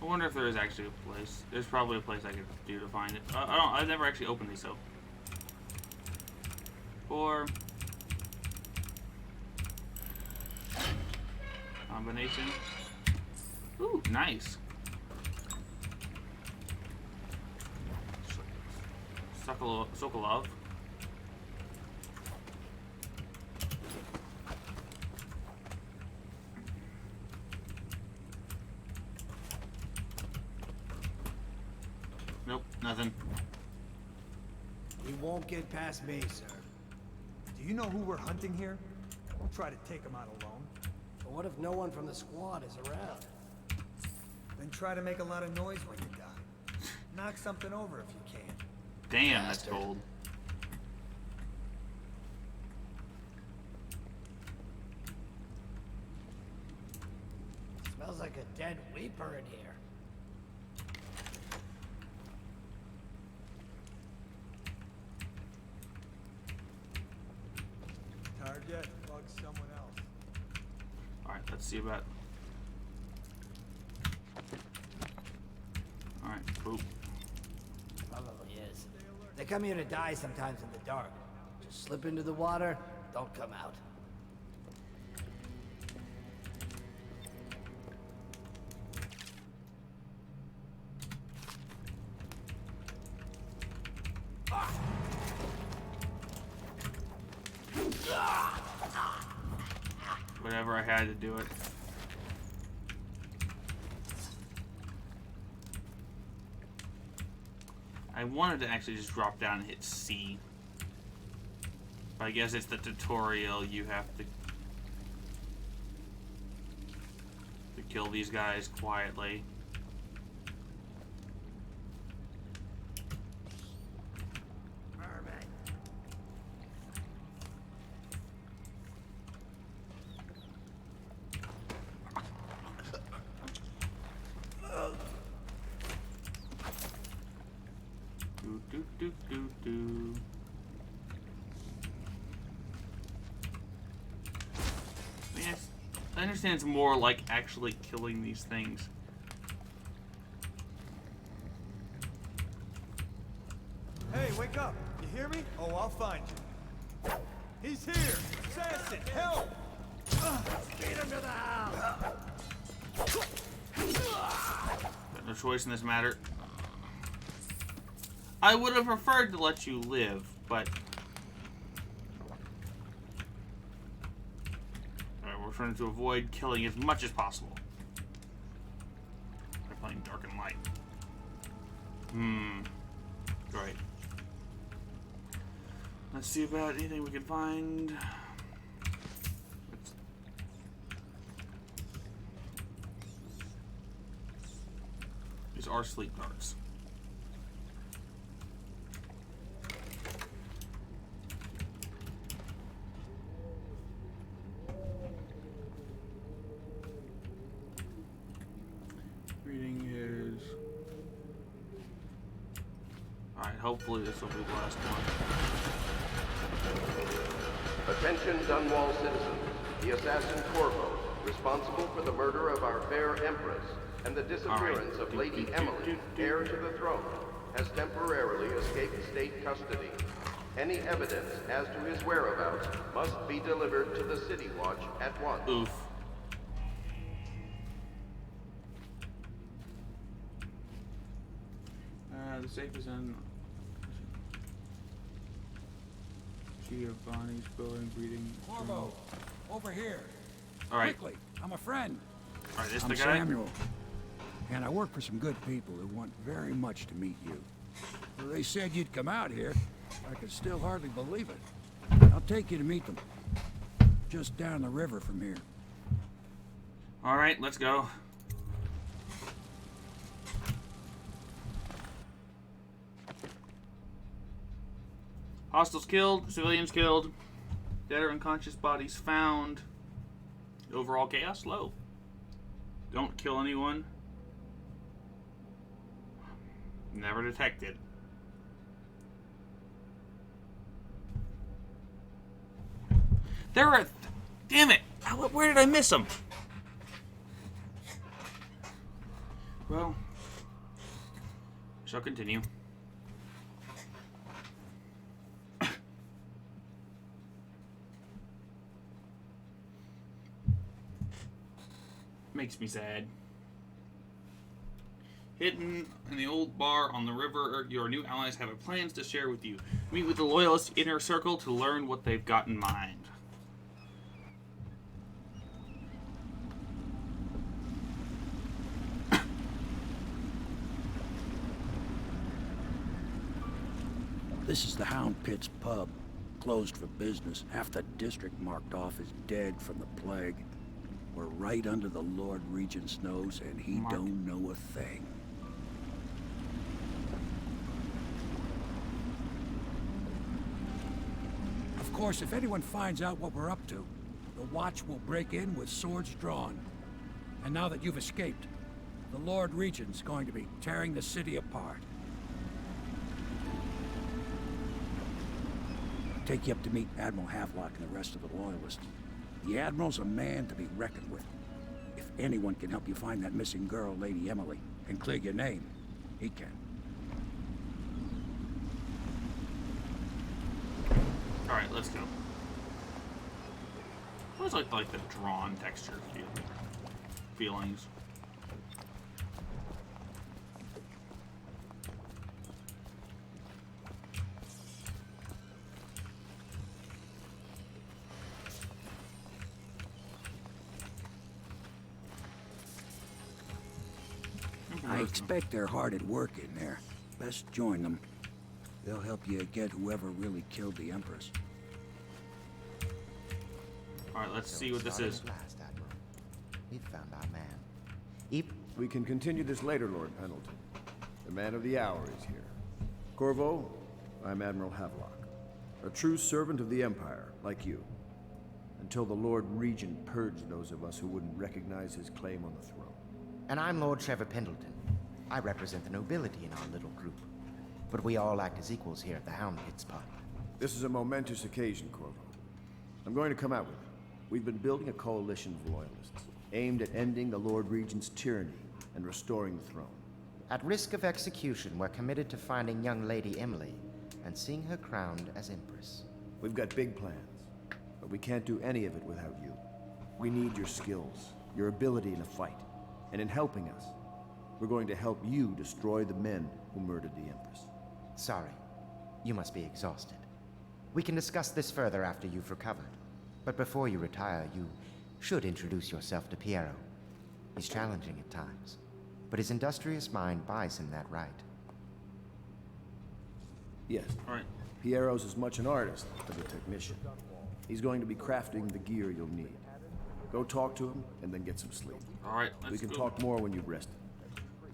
wonder if there is actually a place. There's probably a place I could do to find it. I've never actually opened these, so. Or combination. Ooh, nice. Sokolov. Nope, nothing. He won't get past me, sir. Do you know who we're hunting here? Don't try to take him out alone. But what if no one from the squad is around? Then try to make a lot of noise when you die. Knock something over if you can. Damn, that's cold. Smells like a dead weeper in here. Tired yet? Bug someone else. Alright, let's see about. Alright, boop. Probably is. They come here to die sometimes in the dark. Just slip into the water, don't come out. Whatever, I had to do it. I wanted to actually just drop down and hit C. But I guess it's the tutorial. You have to kill these guys quietly. Do. Yes, I understand it's more like actually killing these things. Hey, wake up! You hear me? Oh, I'll find you. He's here! Assassin, help! Get him to the house! Got no choice in this matter. I would have preferred to let you live, but we're trying to avoid killing as much as possible. We're playing Dark and Light. Great. Let's see about anything we can find. These are sleep darts. Reading is... Alright, hopefully this will be the last one. Attention Dunwall citizens. The assassin Corvo, responsible for the murder of our fair Empress and the disappearance of Lady Emily, heir to the throne, has temporarily escaped state custody. Any evidence as to his whereabouts must be delivered to the City Watch at once. Oof. The safe is in Giovanni's building, breeding. Corvo, over here. All right. Quickly, I'm a friend. All right, this I'm the guy? Samuel, and I work for some good people who want very much to meet you. Well, they said you'd come out here. I could still hardly believe it. I'll take you to meet them. Just down the river from here. All right, let's go. Hostiles killed, civilians killed, dead or unconscious bodies found. Overall chaos low. Don't kill anyone. Never detected. There are... Damn it! Where did I miss them? Well, shall continue. Makes me sad. Hidden in the old bar on the river, your new allies have plans to share with you. Meet with the Loyalist Inner Circle to learn what they've got in mind. This is the Hound Pit's pub. Closed for business. Half the district marked off as dead from the plague. We're right under the Lord Regent's nose, and he don't know a thing. Of course, if anyone finds out what we're up to, the Watch will break in with swords drawn. And now that you've escaped, the Lord Regent's going to be tearing the city apart. Take you up to meet Admiral Havelock and the rest of the Loyalists. The Admiral's a man to be reckoned with. If anyone can help you find that missing girl, Lady Emily, and clear your name, he can. Alright, let's go. I always like the drawn texture feelings. I expect they're hard at work in there. Best join them. They'll help you get whoever really killed the Empress. Alright, let's see what this is. We've found our man. We can continue this later, Lord Pendleton. The man of the hour is here. Corvo, I'm Admiral Havelock. A true servant of the Empire, like you. Until the Lord Regent purged those of us who wouldn't recognize his claim on the throne. And I'm Lord Trevor Pendleton. I represent the nobility in our little group. But we all act as equals here at the Hound Pit's pub. This is a momentous occasion, Corvo. I'm going to come out with it. We've been building a coalition of loyalists, aimed at ending the Lord Regent's tyranny and restoring the throne. At risk of execution, we're committed to finding young Lady Emily and seeing her crowned as Empress. We've got big plans, but we can't do any of it without you. We need your skills, your ability in a fight, and in helping us, we're going to help you destroy the men who murdered the Empress. Sorry. You must be exhausted. We can discuss this further after you've recovered. But before you retire, you should introduce yourself to Piero. He's challenging at times, but his industrious mind buys him that right. Yes. All right. Piero's as much an artist as a technician. He's going to be crafting the gear you'll need. Go talk to him, and then get some sleep. All right, let's We can go. talk more when you've rested.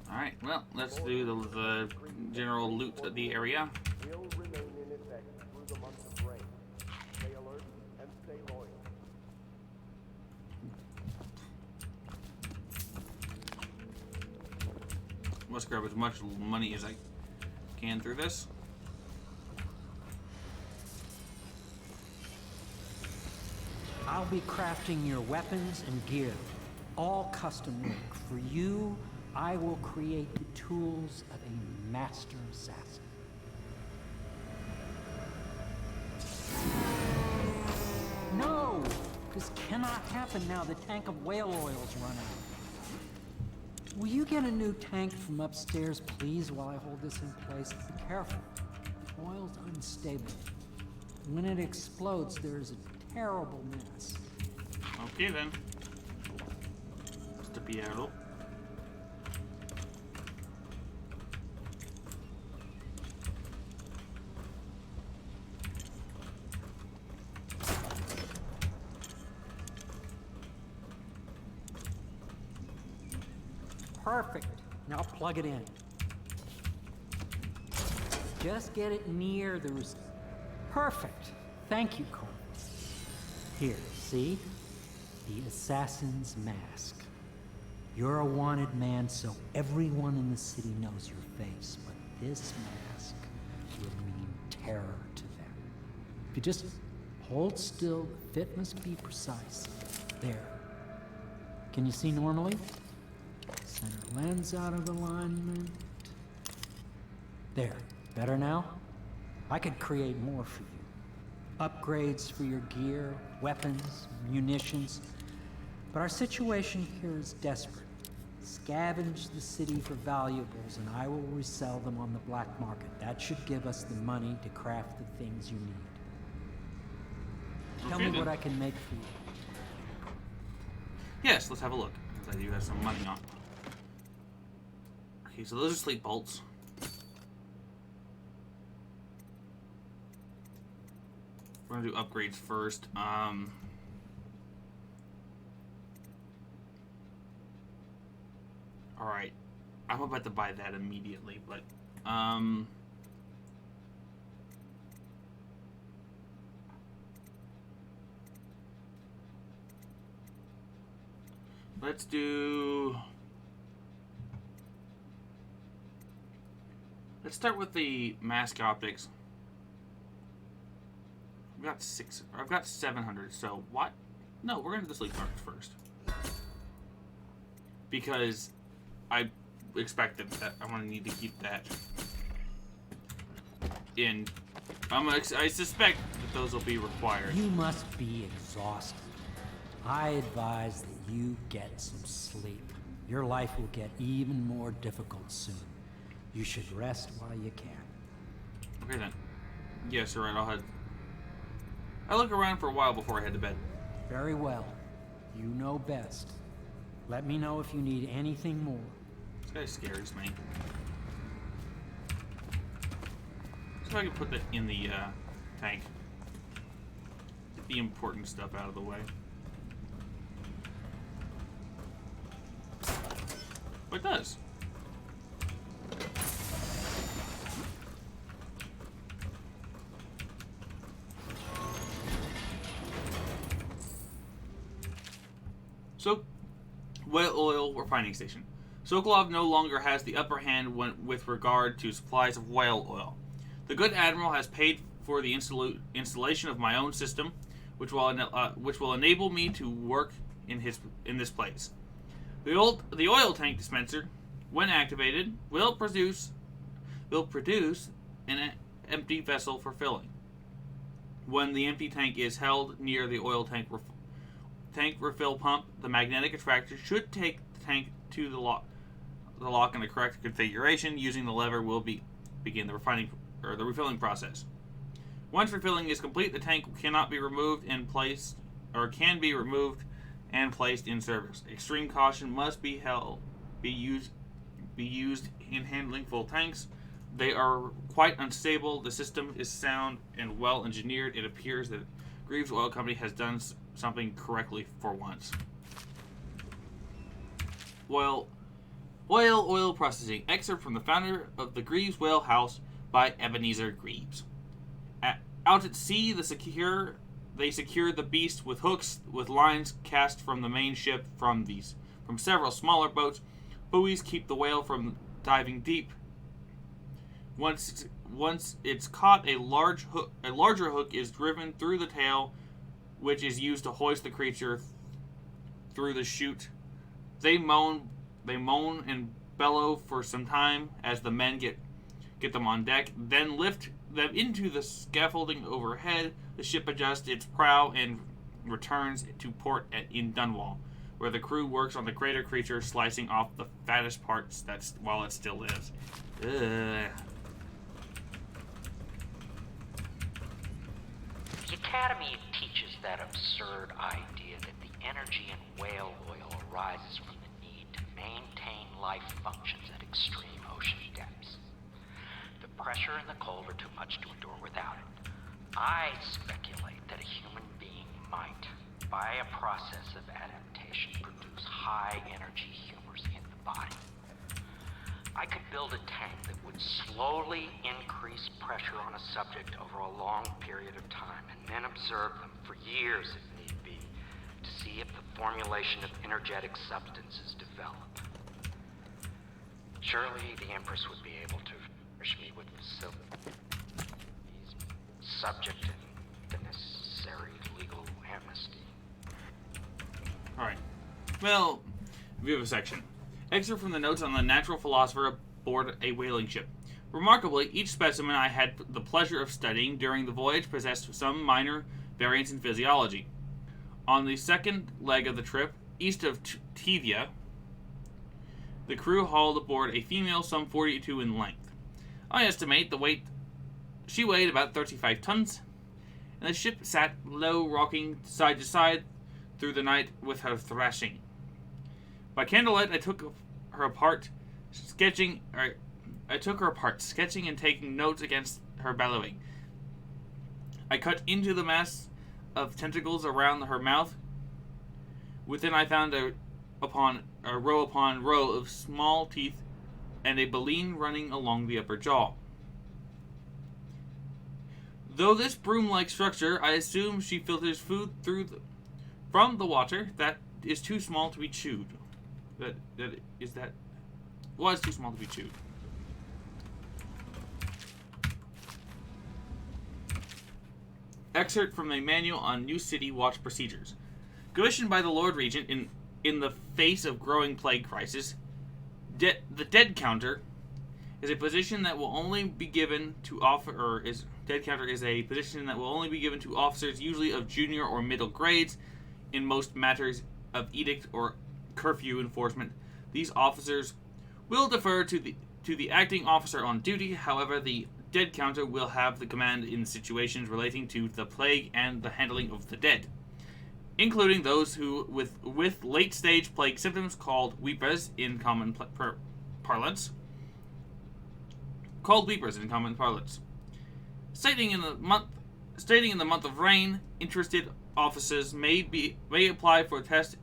All right, well, let's do the general loot of the area. Will remain in effect through the month of rain. Stay alert and stay loyal. Let's grab as much money as I can through this. I'll be crafting your weapons and gear, all custom work. For you, I will create the tools of a master assassin. No! This cannot happen now. The tank of whale oil's run out. Will you get a new tank from upstairs, please, while I hold this in place? Be careful. The oil's unstable. When it explodes, there's a terrible mess. Okay then. Mr. Piero. Perfect. Now plug it in. Just get it near the... Perfect. Thank you, Cole. Here, see? The assassin's mask. You're a wanted man, so everyone in the city knows your face, but this mask will mean terror to them. If you just hold still, the fit must be precise. There. Can you see normally? Center lens out of alignment. There. Better now? I could create more for you. Upgrades for your gear, weapons, munitions. But our situation here is desperate. Scavenge the city for valuables and I will resell them on the black market. That should give us the money to craft the things you need. Tell me what I can make for you. Yes, let's have a look. Because I do have some money on. Okay, so those are sleep bolts. We're gonna do upgrades first. Alright. I'm about to buy that immediately, but let's start with the mask optics. I've got 700, so what? No, we're gonna do the sleep guards first. Because I expected that I'm gonna need to keep that in. I suspect that those will be required. You must be exhausted. I advise that you get some sleep. Your life will get even more difficult soon. You should rest while you can. Okay then. Yes, alright, I'll look around for a while before I head to bed. Very well. You know best. Let me know if you need anything more. This guy scares me. So I can put that in the tank. Get the important stuff out of the way. It does. So, whale oil refining station. Sokolov no longer has the upper hand with regard to supplies of whale oil. The good admiral has paid for the installation of my own system, which will enable me to work in this place. The oil tank dispenser, when activated, will produce an empty vessel for filling. When the empty tank is held near the oil tank refill pump, the magnetic attractor should take the tank to the lock in the correct configuration. Using the lever will begin the refilling process. Once refilling is complete, the tank cannot be removed and placed, or can be removed and placed in service. Extreme caution must be used in handling full tanks. They are quite unstable. The system is sound and well engineered. It appears that Greaves Oil Company has done something correctly for once. Oil processing. Excerpt from the founder of the Greaves Whale House by Ebenezer Greaves. Out at sea, they secured the beast with hooks with lines cast from the main ship from several smaller boats. Buoys keep the whale from diving deep. Once it's caught, a larger hook is driven through the tail, which is used to hoist the creature through the chute. They moan and bellow for some time as the men get them on deck, then lift them into the scaffolding overhead. The ship adjusts its prow and returns to port in Dunwall, where the crew works on the greater creature, slicing off the fattest parts while it still lives. Ugh. The Academy teaches that absurd idea that the energy in whale oil arises from the need to maintain life functions at extreme ocean depths. The pressure and the cold are too much to endure without it. I speculate that a human being might, by a process of adaptation, produce high-energy humors in the body. I could build a tank that would slowly increase pressure on a subject over a long period of time, and then observe them for years if need be, to see if the formulation of energetic substances develop. Surely the Empress would be able to furnish me with facilities subject to the necessary legal amnesty. Alright. Well, we have a section. Excerpt from the notes on the natural philosopher aboard a whaling ship. Remarkably, each specimen I had the pleasure of studying during the voyage possessed some minor variance in physiology. On the second leg of the trip, east of Tevia, the crew hauled aboard a female some 42 in length. I estimate the weight. She weighed about 35 tons, and the ship sat low, rocking side to side through the night with her thrashing. By candlelight, I took her apart, sketching and taking notes against her bellowing. I cut into the mass of tentacles around her mouth. Within, I found row upon row of small teeth and a baleen running along the upper jaw. Though this broom-like structure, I assume she filters food from the water that is too small to be chewed. Was too small to be chewed. Excerpt from a manual on New City Watch procedures. Commissioned by the Lord Regent in the face of growing plague crisis, the dead counter is a position that will only be given to officers usually of junior or middle grades in most matters of edict or curfew enforcement. These officers will defer to the acting officer on duty. However, the dead counter will have the command in situations relating to the plague and the handling of the dead, including those who with late-stage plague symptoms called weepers in common parlance. Stating in the month of rain, interested officers may apply for the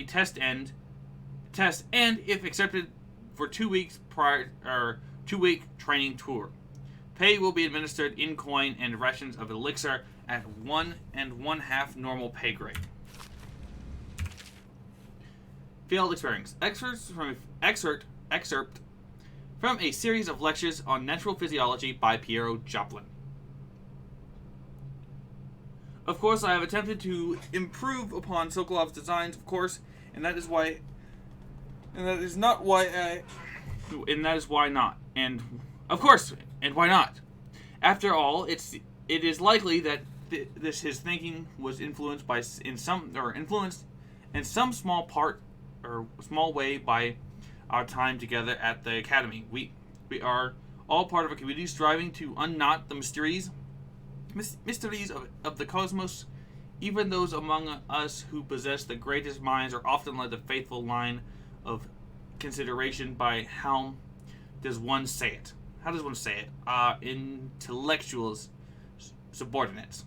test and if accepted for 2 weeks prior 2-week training tour. Pay will be administered in coin and rations of elixir at 1 1/2 normal pay grade. Field experience. Excerpt from a series of lectures on natural physiology by Piero Joplin. Of course, I have attempted to improve upon Sokolov's designs, of course, and that is why not. And of course, and why not? After all, it is likely that his thinking was influenced in some small way by our time together at the academy. We are all part of a community striving to unknot the mysteries of the cosmos. Even those among us who possess the greatest minds are often led the faithful line of consideration by how does one say it? Intellectuals, subordinates.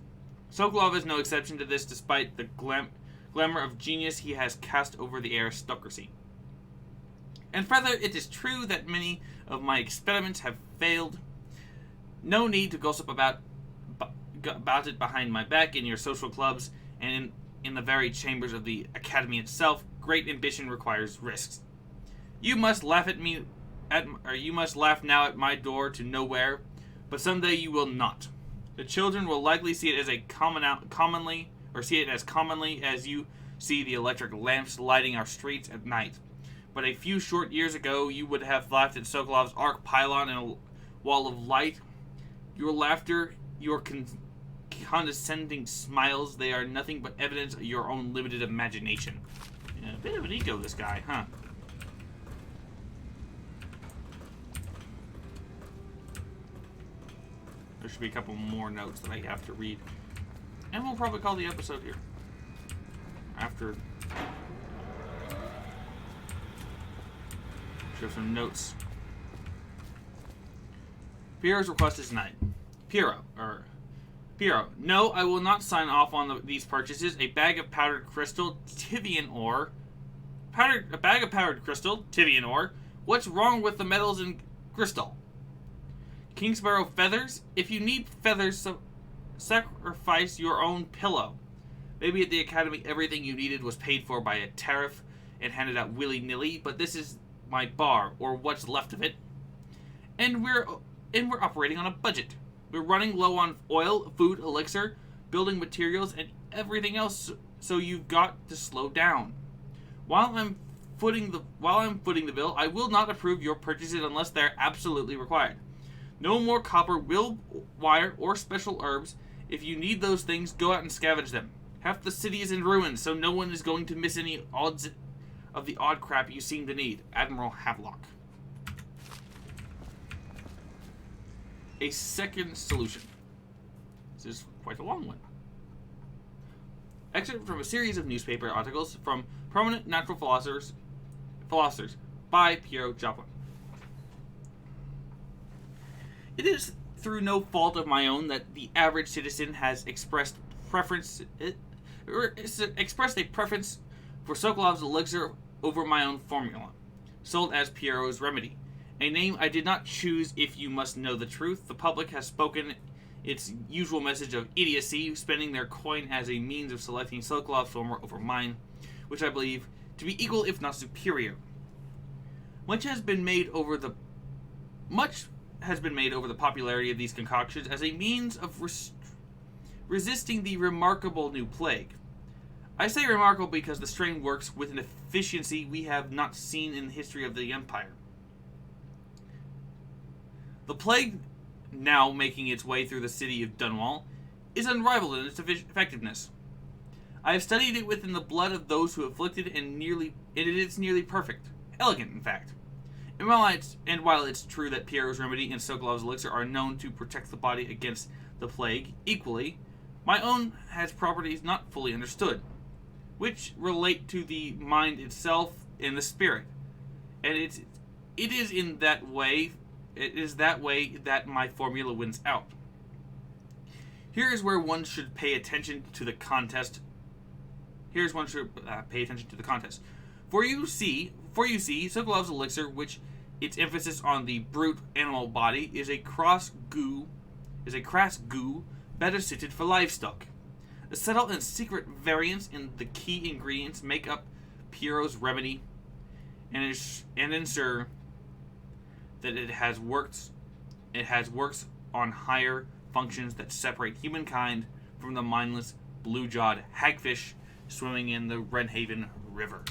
Sokolov is no exception to this, despite the glamour of genius he has cast over the aristocracy. And further, it is true that many of my experiments have failed. No need to gossip about it behind my back in your social clubs and in the very chambers of the academy itself. Great ambition requires risks. You must laugh now at my door to nowhere, but someday you will not. The children will likely see it as commonly as you see the electric lamps lighting our streets at night. But a few short years ago, you would have laughed at Sokolov's arc pylon and a wall of light. Your laughter, your condescending smiles, they are nothing but evidence of your own limited imagination. Yeah, a bit of an ego, this guy, huh? There should be a couple more notes that I have to read. And we'll probably call the episode here. After... show some notes. Piero's request is denied. Piero, no, I will not sign off on these purchases. A bag of powdered crystal, Tivian ore. A bag of powdered crystal, Tivian ore. What's wrong with the metals in crystal? Kingsborough feathers? If you need feathers, sacrifice your own pillow. Maybe at the academy everything you needed was paid for by a tariff and handed out willy-nilly, but this is my bar, or what's left of it. And we're operating on a budget. We're running low on oil, food, elixir, building materials, and everything else, so you've got to slow down. While I'm footing the bill, I will not approve your purchases unless they're absolutely required. No more copper, will, wire, or special herbs. If you need those things, go out and scavenge them. Half the city is in ruins, so no one is going to miss any odds of the odd crap you seem to need. Admiral Havelock. A second solution. This is quite a long one. Excerpt from a series of newspaper articles from prominent natural philosophers by Piero Joplin. It is through no fault of my own that the average citizen has expressed a preference for Sokolov's elixir over my own formula, sold as Piero's remedy. A name I did not choose. If you must know the truth, the public has spoken its usual message of idiocy, spending their coin as a means of selecting Sokolov's formula over mine, which I believe to be equal if not superior. Much has been made over the popularity of these concoctions as a means of resisting the remarkable new plague. I say remarkable because the strain works with an efficiency we have not seen in the history of the Empire. The plague, now making its way through the city of Dunwall, is unrivaled in its effectiveness. I have studied it within the blood of those who afflict it, and it is nearly perfect. Elegant, in fact. And while it's true that Piero's remedy and Sokolov's elixir are known to protect the body against the plague equally, my own has properties not fully understood, which relate to the mind itself and the spirit. And it is that way that my formula wins out. Here is where one should pay attention to the contest. For you see, Sokolov's elixir, which its emphasis on the brute animal body, is a crass goo, better suited for livestock. The subtle and secret variance in the key ingredients make up Piero's remedy, and ensure that it has works on higher functions that separate humankind from the mindless, blue-jawed hagfish swimming in the Redhaven River.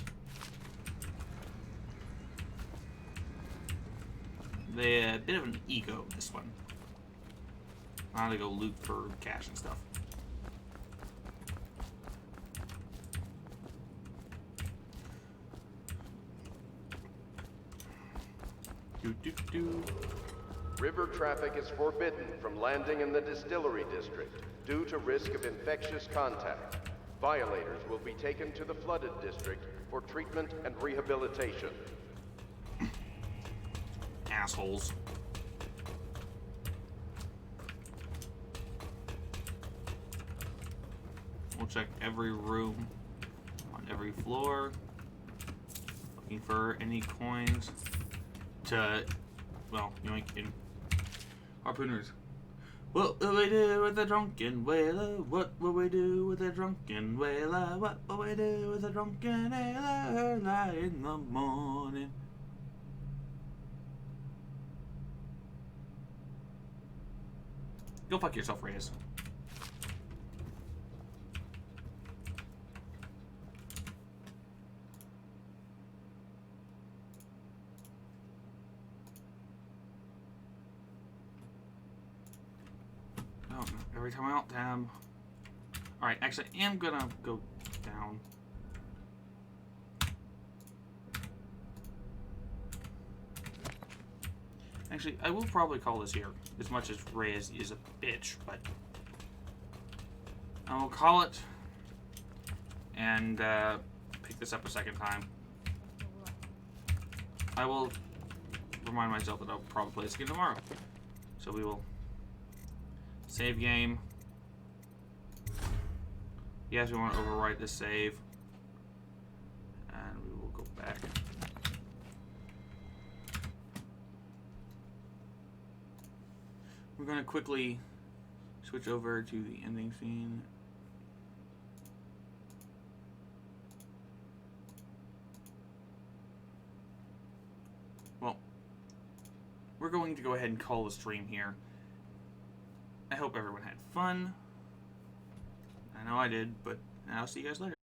A bit of an ego, this one. I'm gonna go loot for cash and stuff. River traffic is forbidden from landing in the distillery district due to risk of infectious contact. Violators will be taken to the flooded district for treatment and rehabilitation. Assholes. We'll check every room on every floor, looking for any coins to, well, yoink in harpooners. What will we do with a drunken whaler? What will we do with a drunken whaler? What will we do with a drunken whaler? Early in the morning. Go fuck yourself, Reyes. Oh, every time I alt tab. Alright, actually, I am gonna go down. Actually, I will probably call this here, as much as Reyes is a bitch, but I will call it and pick this up a second time. I will remind myself that I'll probably play this again tomorrow. So we will save game. Yes, we want to overwrite this save. And we will go back. We're going to quickly switch over to the ending scene. Well, we're going to go ahead and call the stream here. I hope everyone had fun. I know I did, but I'll see you guys later.